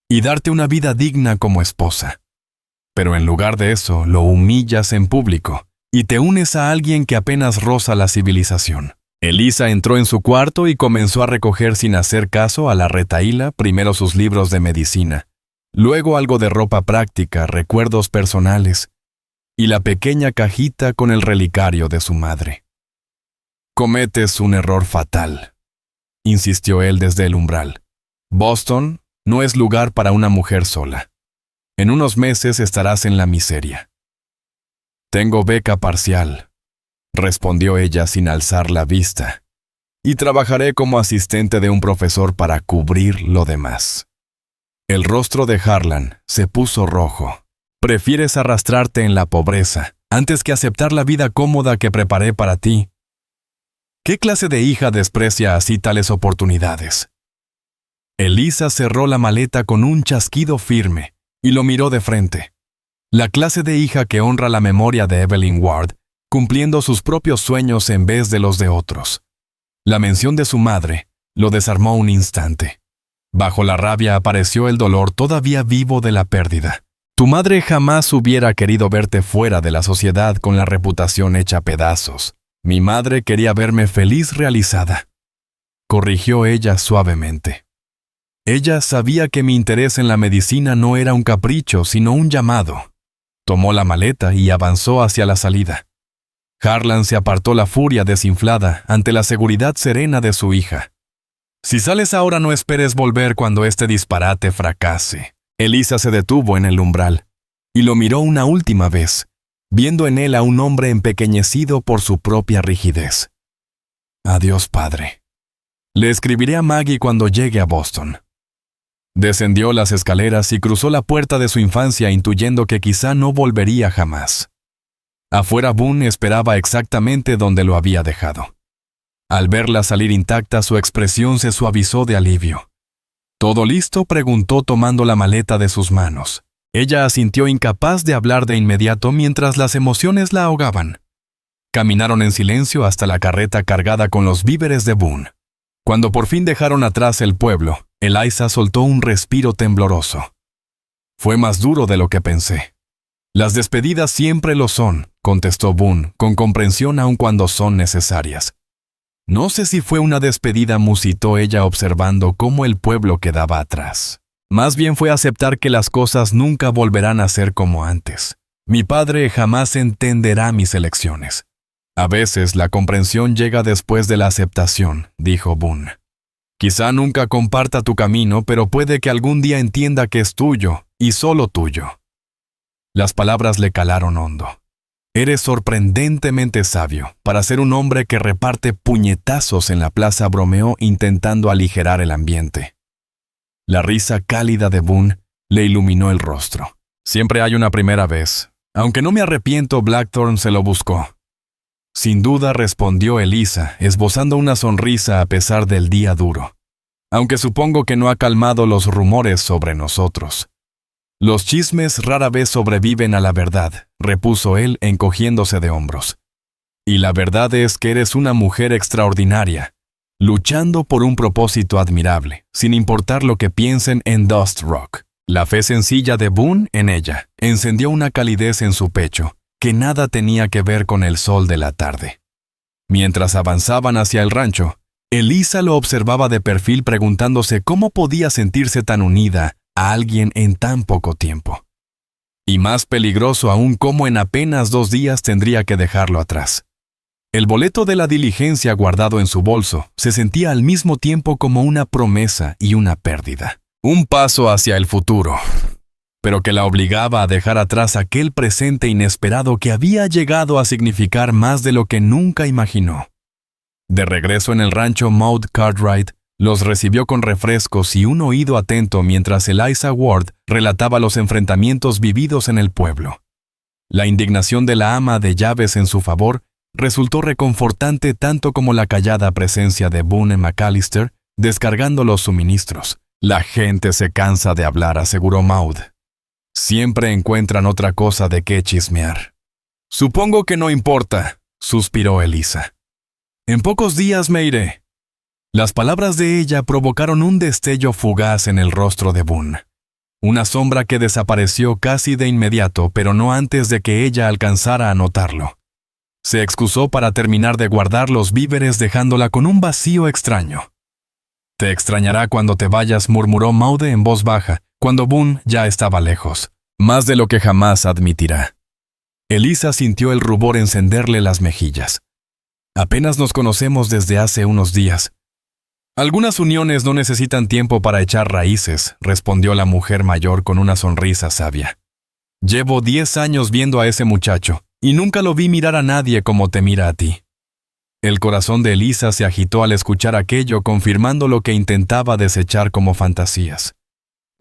y darte una vida digna como esposa. Pero en lugar de eso, lo humillas en público y te unes a alguien que apenas roza la civilización». Elisa entró en su cuarto y comenzó a recoger sin hacer caso a la retahíla, primero sus libros de medicina, luego algo de ropa práctica, recuerdos personales, y la pequeña cajita con el relicario de su madre. «Cometes un error fatal», insistió él desde el umbral. «Boston no es lugar para una mujer sola. En unos meses estarás en la miseria». «Tengo beca parcial», respondió ella sin alzar la vista, «y trabajaré como asistente de un profesor para cubrir lo demás». El rostro de Harlan se puso rojo. «Prefieres arrastrarte en la pobreza antes que aceptar la vida cómoda que preparé para ti. ¿Qué clase de hija desprecia así tales oportunidades?» Elisa cerró la maleta con un chasquido firme y lo miró de frente. La clase de hija que honra la memoria de Evelyn Ward, cumpliendo sus propios sueños en vez de los de otros. La mención de su madre lo desarmó un instante. Bajo la rabia apareció el dolor todavía vivo de la pérdida. «Tu madre jamás hubiera querido verte fuera de la sociedad con la reputación hecha pedazos. Mi madre quería verme feliz, realizada», corrigió ella suavemente. Ella sabía que mi interés en la medicina no era un capricho, sino un llamado. Tomó la maleta y avanzó hacia la salida. Harlan se apartó, la furia desinflada ante la seguridad serena de su hija. «Si sales ahora, no esperes volver cuando este disparate fracase». Elisa se detuvo en el umbral y lo miró una última vez, viendo en él a un hombre empequeñecido por su propia rigidez. «Adiós, padre. Le escribiré a Maggie cuando llegue a Boston». Descendió las escaleras y cruzó la puerta de su infancia, intuyendo que quizá no volvería jamás. Afuera, Boone esperaba exactamente donde lo había dejado. Al verla salir intacta, su expresión se suavizó de alivio. «¿Todo listo?», preguntó tomando la maleta de sus manos. Ella asintió, incapaz de hablar de inmediato mientras las emociones la ahogaban. Caminaron en silencio hasta la carreta cargada con los víveres de Boone. Cuando por fin dejaron atrás el pueblo, Eliza soltó un respiro tembloroso. Fue más duro de lo que pensé. Las despedidas siempre lo son, contestó Boone, con comprensión aun cuando son necesarias. No sé si fue una despedida, musitó ella observando cómo el pueblo quedaba atrás. Más bien fue aceptar que las cosas nunca volverán a ser como antes. Mi padre jamás entenderá mis elecciones. A veces la comprensión llega después de la aceptación, dijo Boone. Quizá nunca comparta tu camino, pero puede que algún día entienda que es tuyo, y solo tuyo. Las palabras le calaron hondo. Eres sorprendentemente sabio para ser un hombre que reparte puñetazos en la plaza, bromeó intentando aligerar el ambiente. La risa cálida de Boone le iluminó el rostro. Siempre hay una primera vez. Aunque no me arrepiento, Blackthorn se lo buscó. Sin duda, respondió Eliza, esbozando una sonrisa a pesar del día duro. Aunque supongo que no ha calmado los rumores sobre nosotros. Los chismes rara vez sobreviven a la verdad, repuso él encogiéndose de hombros. Y la verdad es que eres una mujer extraordinaria, luchando por un propósito admirable, sin importar lo que piensen en Dust Rock. La fe sencilla de Boone en ella encendió una calidez en su pecho que nada tenía que ver con el sol de la tarde. Mientras avanzaban hacia el rancho, Eliza lo observaba de perfil preguntándose cómo podía sentirse tan unida a alguien en tan poco tiempo. Y más peligroso aún, cómo en apenas 2 días tendría que dejarlo atrás. El boleto de la diligencia guardado en su bolso se sentía al mismo tiempo como una promesa y una pérdida. Un paso hacia el futuro, pero que la obligaba a dejar atrás aquel presente inesperado que había llegado a significar más de lo que nunca imaginó. De regreso en el rancho, Maud Cartwright los recibió con refrescos y un oído atento mientras Eliza Ward relataba los enfrentamientos vividos en el pueblo. La indignación de la ama de llaves en su favor resultó reconfortante tanto como la callada presencia de Boone McAllister descargando los suministros. La gente se cansa de hablar, aseguró Maud. Siempre encuentran otra cosa de qué chismear. Supongo que no importa, suspiró Eliza. En pocos días me iré. Las palabras de ella provocaron un destello fugaz en el rostro de Boone. Una sombra que desapareció casi de inmediato, pero no antes de que ella alcanzara a notarlo. Se excusó para terminar de guardar los víveres dejándola con un vacío extraño. Te extrañará cuando te vayas, murmuró Maude en voz baja, cuando Boone ya estaba lejos, más de lo que jamás admitirá. Eliza sintió el rubor encenderle las mejillas. Apenas nos conocemos desde hace unos días. Algunas uniones no necesitan tiempo para echar raíces, respondió la mujer mayor con una sonrisa sabia. Llevo 10 años viendo a ese muchacho, y nunca lo vi mirar a nadie como te mira a ti. El corazón de Eliza se agitó al escuchar aquello, confirmando lo que intentaba desechar como fantasías.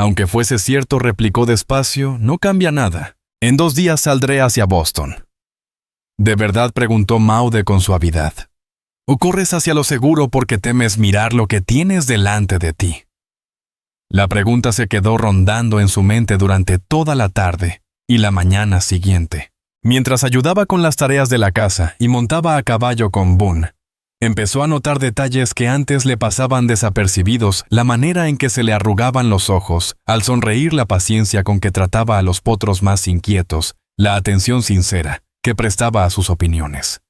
Aunque fuese cierto, replicó despacio, no cambia nada. En 2 días saldré hacia Boston. ¿De verdad?, preguntó Maude con suavidad. ¿O corres hacia lo seguro porque temes mirar lo que tienes delante de ti? La pregunta se quedó rondando en su mente durante toda la tarde y la mañana siguiente. Mientras ayudaba con las tareas de la casa y montaba a caballo con Boone, empezó a notar detalles que antes le pasaban desapercibidos, la manera en que se le arrugaban los ojos, al sonreír, la paciencia con que trataba a los potros más inquietos, la atención sincera que prestaba a sus opiniones.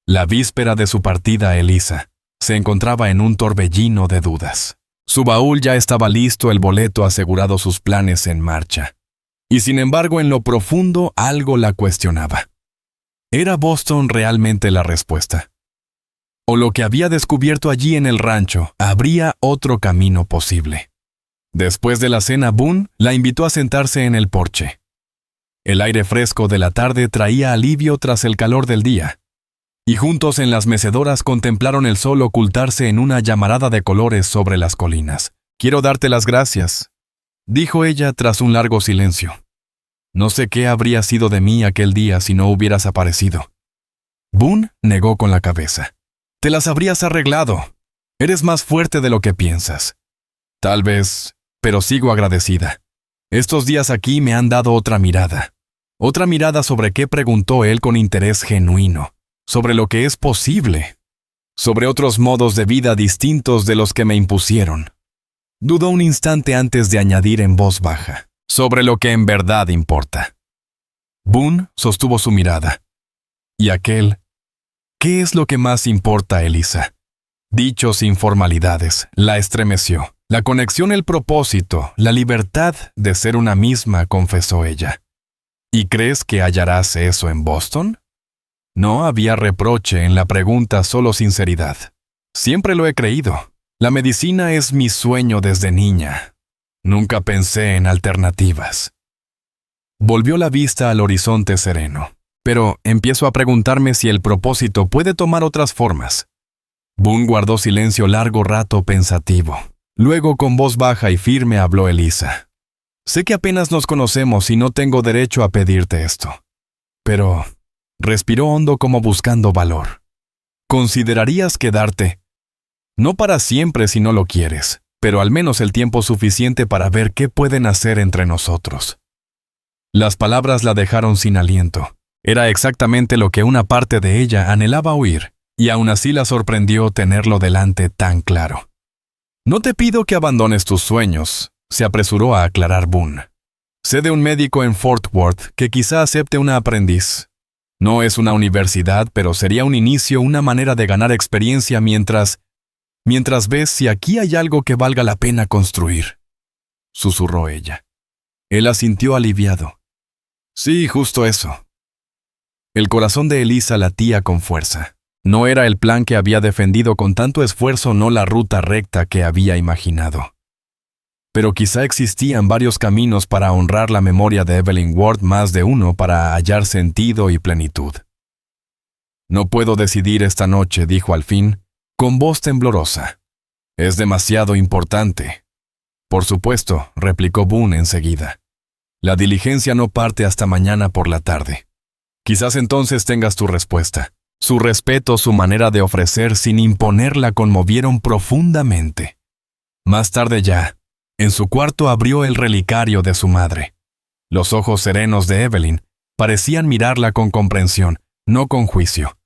La víspera de su partida, Eliza se encontraba en un torbellino de dudas. Su baúl ya estaba listo, el boleto asegurado, sus planes en marcha. Y sin embargo, en lo profundo, algo la cuestionaba. ¿Era Boston realmente la respuesta? ¿O lo que había descubierto allí en el rancho, habría otro camino posible? Después de la cena, Boone la invitó a sentarse en el porche. El aire fresco de la tarde traía alivio tras el calor del día, y juntos en las mecedoras contemplaron el sol ocultarse en una llamarada de colores sobre las colinas. «Quiero darte las gracias», dijo ella tras un largo silencio. «No sé qué habría sido de mí aquel día si no hubieras aparecido». Boone negó con la cabeza. «Te las habrías arreglado. Eres más fuerte de lo que piensas». «Tal vez, pero sigo agradecida. Estos días aquí me han dado otra mirada». «¿Otra mirada sobre qué?», preguntó él con interés genuino. sobre lo que es posible, sobre otros modos de vida distintos de los que me impusieron. Dudó un instante antes de añadir en voz baja, sobre lo que en verdad importa. Boone sostuvo su mirada. Y aquel, ¿qué es lo que más importa, Elisa? Dicho sin formalidades, la estremeció. La conexión, el propósito, la libertad de ser una misma, confesó ella. ¿Y crees que hallarás eso en Boston? No había reproche en la pregunta, solo sinceridad. Siempre lo he creído. La medicina es mi sueño desde niña. Nunca pensé en alternativas. Volvió la vista al horizonte sereno. Pero empiezo a preguntarme si el propósito puede tomar otras formas. Boone guardó silencio largo rato pensativo. Luego, con voz baja y firme, habló Elisa. Sé que apenas nos conocemos y no tengo derecho a pedirte esto. Pero respiró hondo como buscando valor. ¿Considerarías quedarte? No para siempre si no lo quieres, pero al menos el tiempo suficiente para ver qué pueden hacer entre nosotros. Las palabras la dejaron sin aliento. Era exactamente lo que una parte de ella anhelaba oír, y aún así la sorprendió tenerlo delante tan claro. No te pido que abandones tus sueños, se apresuró a aclarar Boone. Sé de un médico en Fort Worth que quizá acepte una aprendiz. No es una universidad, pero sería un inicio, una manera de ganar experiencia mientras ves si aquí hay algo que valga la pena construir. Susurró ella. Él asintió aliviado. Sí, justo eso. El corazón de Elisa latía con fuerza. No era el plan que había defendido con tanto esfuerzo, no la ruta recta que había imaginado. Pero quizá existían varios caminos para honrar la memoria de Evelyn Ward, más de uno para hallar sentido y plenitud. No puedo decidir esta noche, dijo al fin, con voz temblorosa. Es demasiado importante. Por supuesto, replicó Boone enseguida. La diligencia no parte hasta mañana por la tarde. Quizás entonces tengas tu respuesta. Su respeto, su manera de ofrecer sin imponer la conmovieron profundamente. Más tarde ya, en su cuarto abrió el relicario de su madre. Los ojos serenos de Evelyn parecían mirarla con comprensión, no con juicio.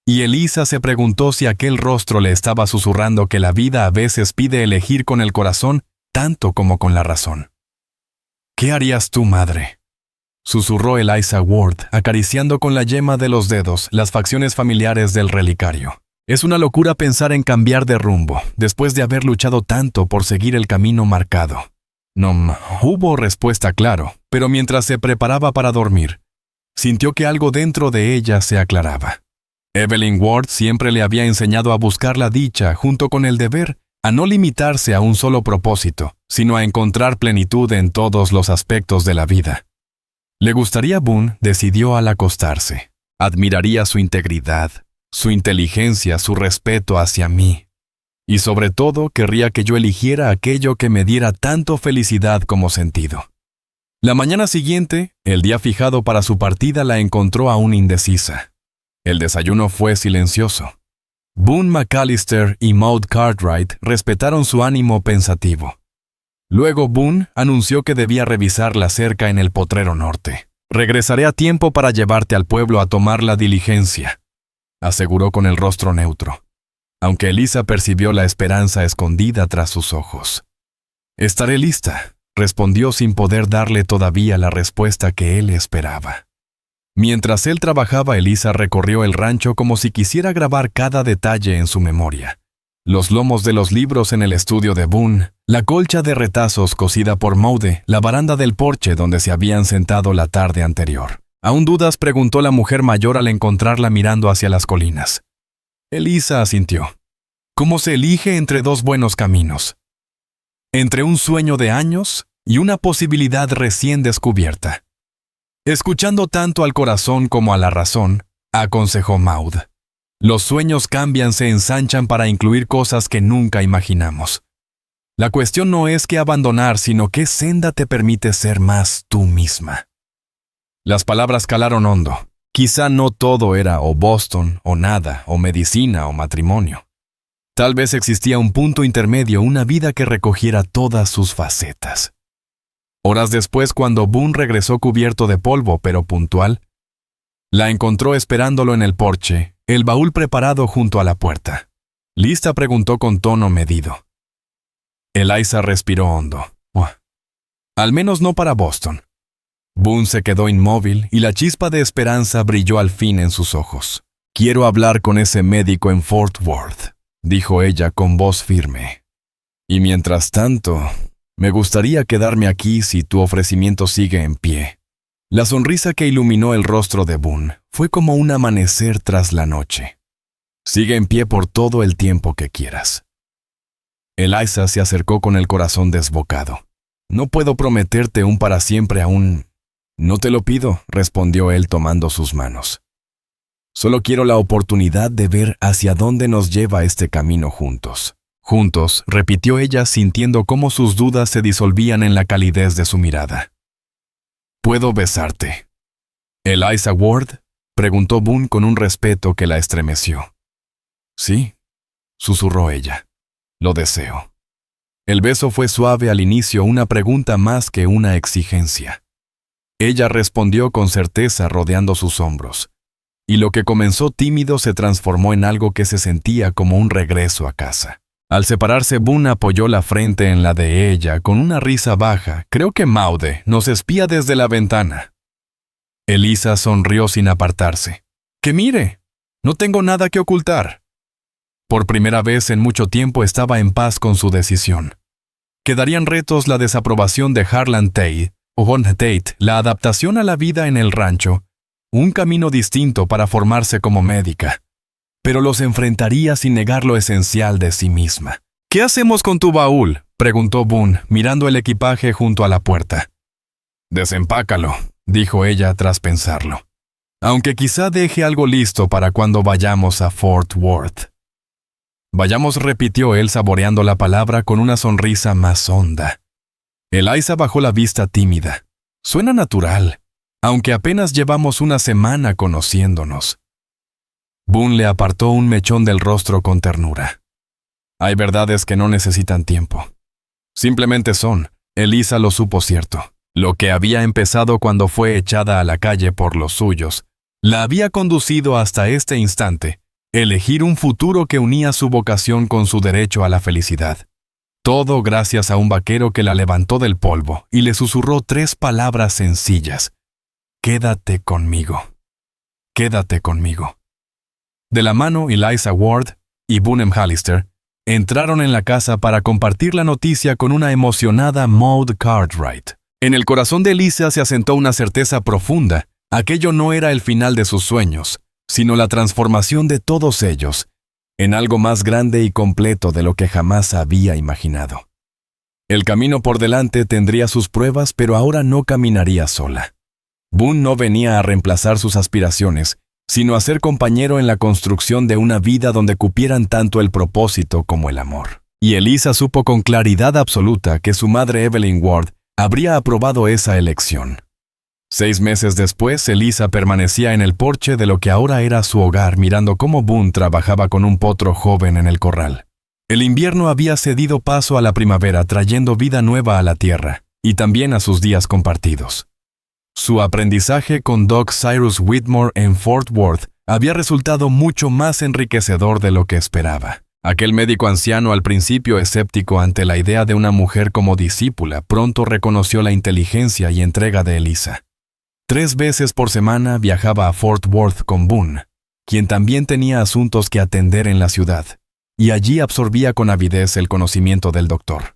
Y Elisa se preguntó si aquel rostro le estaba susurrando que la vida a veces pide elegir con el corazón tanto como con la razón. ¿Qué harías tú, madre?, susurró Eliza Ward, acariciando con la yema de los dedos las facciones familiares del relicario. Es una locura pensar en cambiar de rumbo, después de haber luchado tanto por seguir el camino marcado. No hubo respuesta, claro, pero mientras se preparaba para dormir, sintió que algo dentro de ella se aclaraba. Evelyn Ward siempre le había enseñado a buscar la dicha junto con el deber, a no limitarse a un solo propósito, sino a encontrar plenitud en todos los aspectos de la vida. Le gustaría Boone, decidió al acostarse. Admiraría su integridad, su inteligencia, su respeto hacia mí. Y sobre todo, querría que yo eligiera aquello que me diera tanto felicidad como sentido. La mañana siguiente, el día fijado para su partida, la encontró aún indecisa. El desayuno fue silencioso. Boone McAllister y Maud Cartwright respetaron su ánimo pensativo. Luego Boone anunció que debía revisar la cerca en el potrero norte. Regresaré a tiempo para llevarte al pueblo a tomar la diligencia, aseguró con el rostro neutro, aunque Elisa percibió la esperanza escondida tras sus ojos. Estaré lista, respondió sin poder darle todavía la respuesta que él esperaba. Mientras él trabajaba, Elisa recorrió el rancho como si quisiera grabar cada detalle en su memoria. Los lomos de los libros en el estudio de Boone, la colcha de retazos cosida por Maude, la baranda del porche donde se habían sentado la tarde anterior. ¿Aún dudas?, preguntó la mujer mayor al encontrarla mirando hacia las colinas. Elisa asintió. ¿Cómo se elige entre dos buenos caminos? Entre un sueño de años y una posibilidad recién descubierta. Escuchando tanto al corazón como a la razón, aconsejó Maud. Los sueños cambian, se ensanchan para incluir cosas que nunca imaginamos. La cuestión no es qué abandonar, sino qué senda te permite ser más tú misma. Las palabras calaron hondo. Quizá no todo era o Boston, o nada, o medicina, o matrimonio. Tal vez existía un punto intermedio, una vida que recogiera todas sus facetas. Horas después, cuando Boone regresó cubierto de polvo pero puntual, la encontró esperándolo en el porche, el baúl preparado junto a la puerta. Lista preguntó con tono medido. Eliza respiró hondo. Al menos no para Boston. Boone se quedó inmóvil y la chispa de esperanza brilló al fin en sus ojos. «Quiero hablar con ese médico en Fort Worth», dijo ella con voz firme. «Y mientras tanto, me gustaría quedarme aquí si tu ofrecimiento sigue en pie». La sonrisa que iluminó el rostro de Boone fue como un amanecer tras la noche. «Sigue en pie por todo el tiempo que quieras». Eliza se acercó con el corazón desbocado. «No puedo prometerte un para siempre aún». «No te lo pido», respondió él tomando sus manos. «Solo quiero la oportunidad de ver hacia dónde nos lleva este camino juntos». «Juntos», repitió ella sintiendo cómo sus dudas se disolvían en la calidez de su mirada. «¿Puedo besarte?» «¿Eliza Ward?», preguntó Boone con un respeto que la estremeció. «Sí», susurró ella. «Lo deseo». El beso fue suave al inicio, una pregunta más que una exigencia. Ella respondió con certeza rodeando sus hombros, y lo que comenzó tímido se transformó en algo que se sentía como un regreso a casa. Al separarse, Boone apoyó la frente en la de ella con una risa baja. «Creo que Maude nos espía desde la ventana». Eliza sonrió sin apartarse. «¡Que mire! No tengo nada que ocultar». Por primera vez en mucho tiempo estaba en paz con su decisión. Quedarían retos la desaprobación de Harlan Tate, la adaptación a la vida en el rancho, un camino distinto para formarse como médica. Pero los enfrentaría sin negar lo esencial de sí misma. «¿Qué hacemos con tu baúl?», preguntó Boone, mirando el equipaje junto a la puerta. «Desempácalo», dijo ella tras pensarlo. «Aunque quizá deje algo listo para cuando vayamos a Fort Worth». «Vayamos», repitió él saboreando la palabra con una sonrisa más honda. Eliza bajó la vista tímida. «Suena natural, aunque apenas llevamos una semana conociéndonos». Boone le apartó un mechón del rostro con ternura. «Hay verdades que no necesitan tiempo. Simplemente son». Eliza lo supo cierto. Lo que había empezado cuando fue echada a la calle por los suyos, la había conducido hasta este instante, elegir un futuro que unía su vocación con su derecho a la felicidad. Todo gracias a un vaquero que la levantó del polvo y le susurró 3 palabras sencillas. «Quédate conmigo. Quédate conmigo». De la mano, Eliza Ward y Boone Hallister entraron en la casa para compartir la noticia con una emocionada Maude Cartwright. En el corazón de Eliza se asentó una certeza profunda. Aquello no era el final de sus sueños, sino la transformación de todos ellos en algo más grande y completo de lo que jamás había imaginado. El camino por delante tendría sus pruebas, pero ahora no caminaría sola. Boone no venía a reemplazar sus aspiraciones, sino a ser compañero en la construcción de una vida donde cupieran tanto el propósito como el amor. Y Eliza supo con claridad absoluta que su madre Evelyn Ward habría aprobado esa elección. 6 meses después, Eliza permanecía en el porche de lo que ahora era su hogar, mirando cómo Boone trabajaba con un potro joven en el corral. El invierno había cedido paso a la primavera, trayendo vida nueva a la tierra, y también a sus días compartidos. Su aprendizaje con Doc Cyrus Whitmore en Fort Worth había resultado mucho más enriquecedor de lo que esperaba. Aquel médico anciano, al principio escéptico ante la idea de una mujer como discípula, pronto reconoció la inteligencia y entrega de Eliza. 3 veces por semana viajaba a Fort Worth con Boone, quien también tenía asuntos que atender en la ciudad, y allí absorbía con avidez el conocimiento del doctor.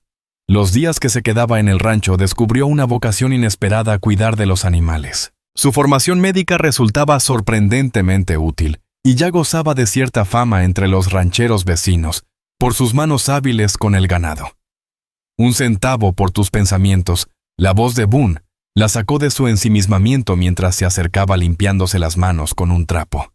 Los días que se quedaba en el rancho descubrió una vocación inesperada a cuidar de los animales. Su formación médica resultaba sorprendentemente útil, y ya gozaba de cierta fama entre los rancheros vecinos, por sus manos hábiles con el ganado. «Un centavo por tus pensamientos», la voz de Boone la sacó de su ensimismamiento mientras se acercaba limpiándose las manos con un trapo.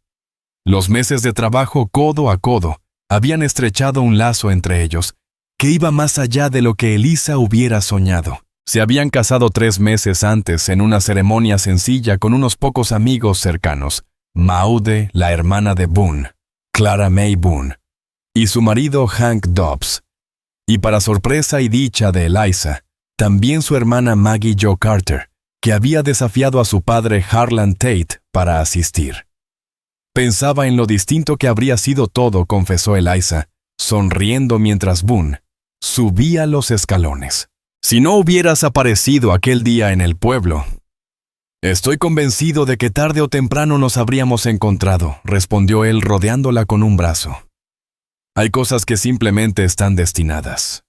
Los meses de trabajo codo a codo habían estrechado un lazo entre ellos, que iba más allá de lo que Eliza hubiera soñado. Se habían casado 3 meses antes en una ceremonia sencilla con unos pocos amigos cercanos, Maude, la hermana de Boone, Clara May Boone, y su marido Hank Dobbs. Y para sorpresa y dicha de Eliza, también su hermana Maggie Jo Carter, que había desafiado a su padre Harlan Tate para asistir. Pensaba en lo distinto que habría sido todo, confesó Eliza, sonriendo mientras Boone subía los escalones. Si no hubieras aparecido aquel día en el pueblo. Estoy convencido de que tarde o temprano nos habríamos encontrado, respondió él rodeándola con un brazo. Hay cosas que simplemente están destinadas.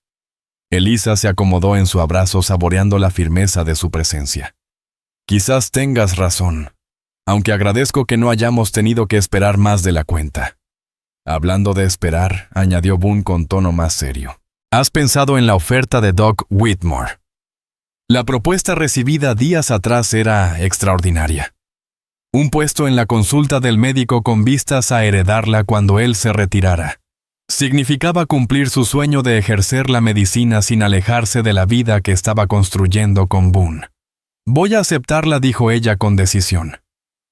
Eliza se acomodó en su abrazo saboreando la firmeza de su presencia. Quizás tengas razón, aunque agradezco que no hayamos tenido que esperar más de la cuenta. Hablando de esperar, añadió Boone con tono más serio. ¿Has pensado en la oferta de Doc Whitmore? La propuesta recibida días atrás era extraordinaria. Un puesto en la consulta del médico con vistas a heredarla cuando él se retirara. Significaba cumplir su sueño de ejercer la medicina sin alejarse de la vida que estaba construyendo con Boone. Voy a aceptarla, dijo ella con decisión.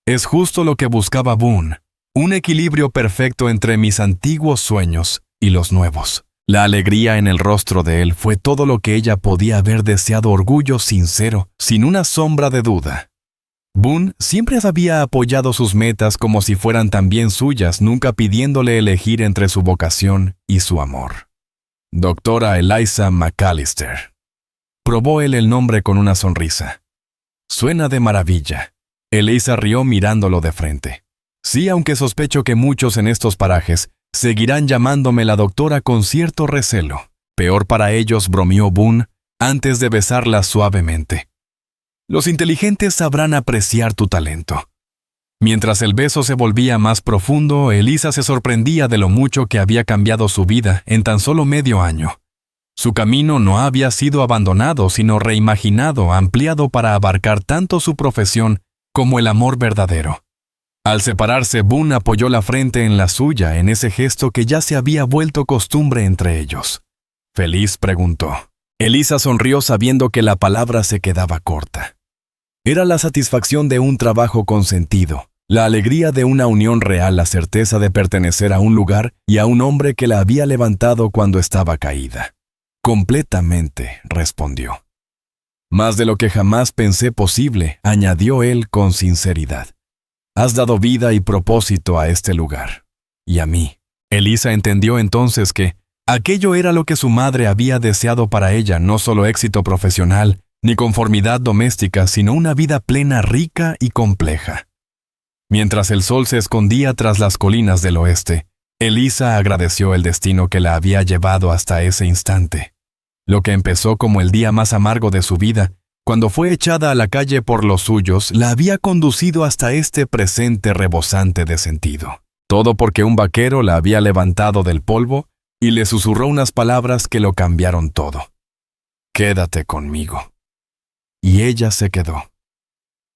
Es justo lo que buscaba Boone, un equilibrio perfecto entre mis antiguos sueños y los nuevos. La alegría en el rostro de él fue todo lo que ella podía haber deseado, orgullo sincero, sin una sombra de duda. Boone siempre había apoyado sus metas como si fueran también suyas, nunca pidiéndole elegir entre su vocación y su amor. Doctora Eliza McAllister. Probó él el nombre con una sonrisa. Suena de maravilla. Eliza rió mirándolo de frente. Sí, aunque sospecho que muchos en estos parajes seguirán llamándome la doctora con cierto recelo. Peor para ellos, bromeó Boone, antes de besarla suavemente. Los inteligentes sabrán apreciar tu talento. Mientras el beso se volvía más profundo, Eliza se sorprendía de lo mucho que había cambiado su vida en tan solo medio año. Su camino no había sido abandonado, sino reimaginado, ampliado para abarcar tanto su profesión como el amor verdadero. Al separarse, Boone apoyó la frente en la suya en ese gesto que ya se había vuelto costumbre entre ellos. ¿Feliz?, preguntó. Eliza sonrió sabiendo que la palabra se quedaba corta. Era la satisfacción de un trabajo con sentido, la alegría de una unión real, la certeza de pertenecer a un lugar y a un hombre que la había levantado cuando estaba caída. Completamente, respondió. Más de lo que jamás pensé posible, añadió él con sinceridad. Has dado vida y propósito a este lugar. Y a mí. Eliza entendió entonces que aquello era lo que su madre había deseado para ella, no solo éxito profesional, ni conformidad doméstica, sino una vida plena, rica y compleja. Mientras el sol se escondía tras las colinas del oeste, Eliza agradeció el destino que la había llevado hasta ese instante. Lo que empezó como el día más amargo de su vida, cuando fue echada a la calle por los suyos, la había conducido hasta este presente rebosante de sentido. Todo porque un vaquero la había levantado del polvo y le susurró unas palabras que lo cambiaron todo. Quédate conmigo. Y ella se quedó,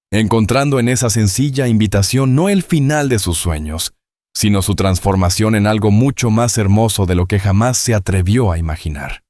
encontrando en esa sencilla invitación no el final de sus sueños, sino su transformación en algo mucho más hermoso de lo que jamás se atrevió a imaginar.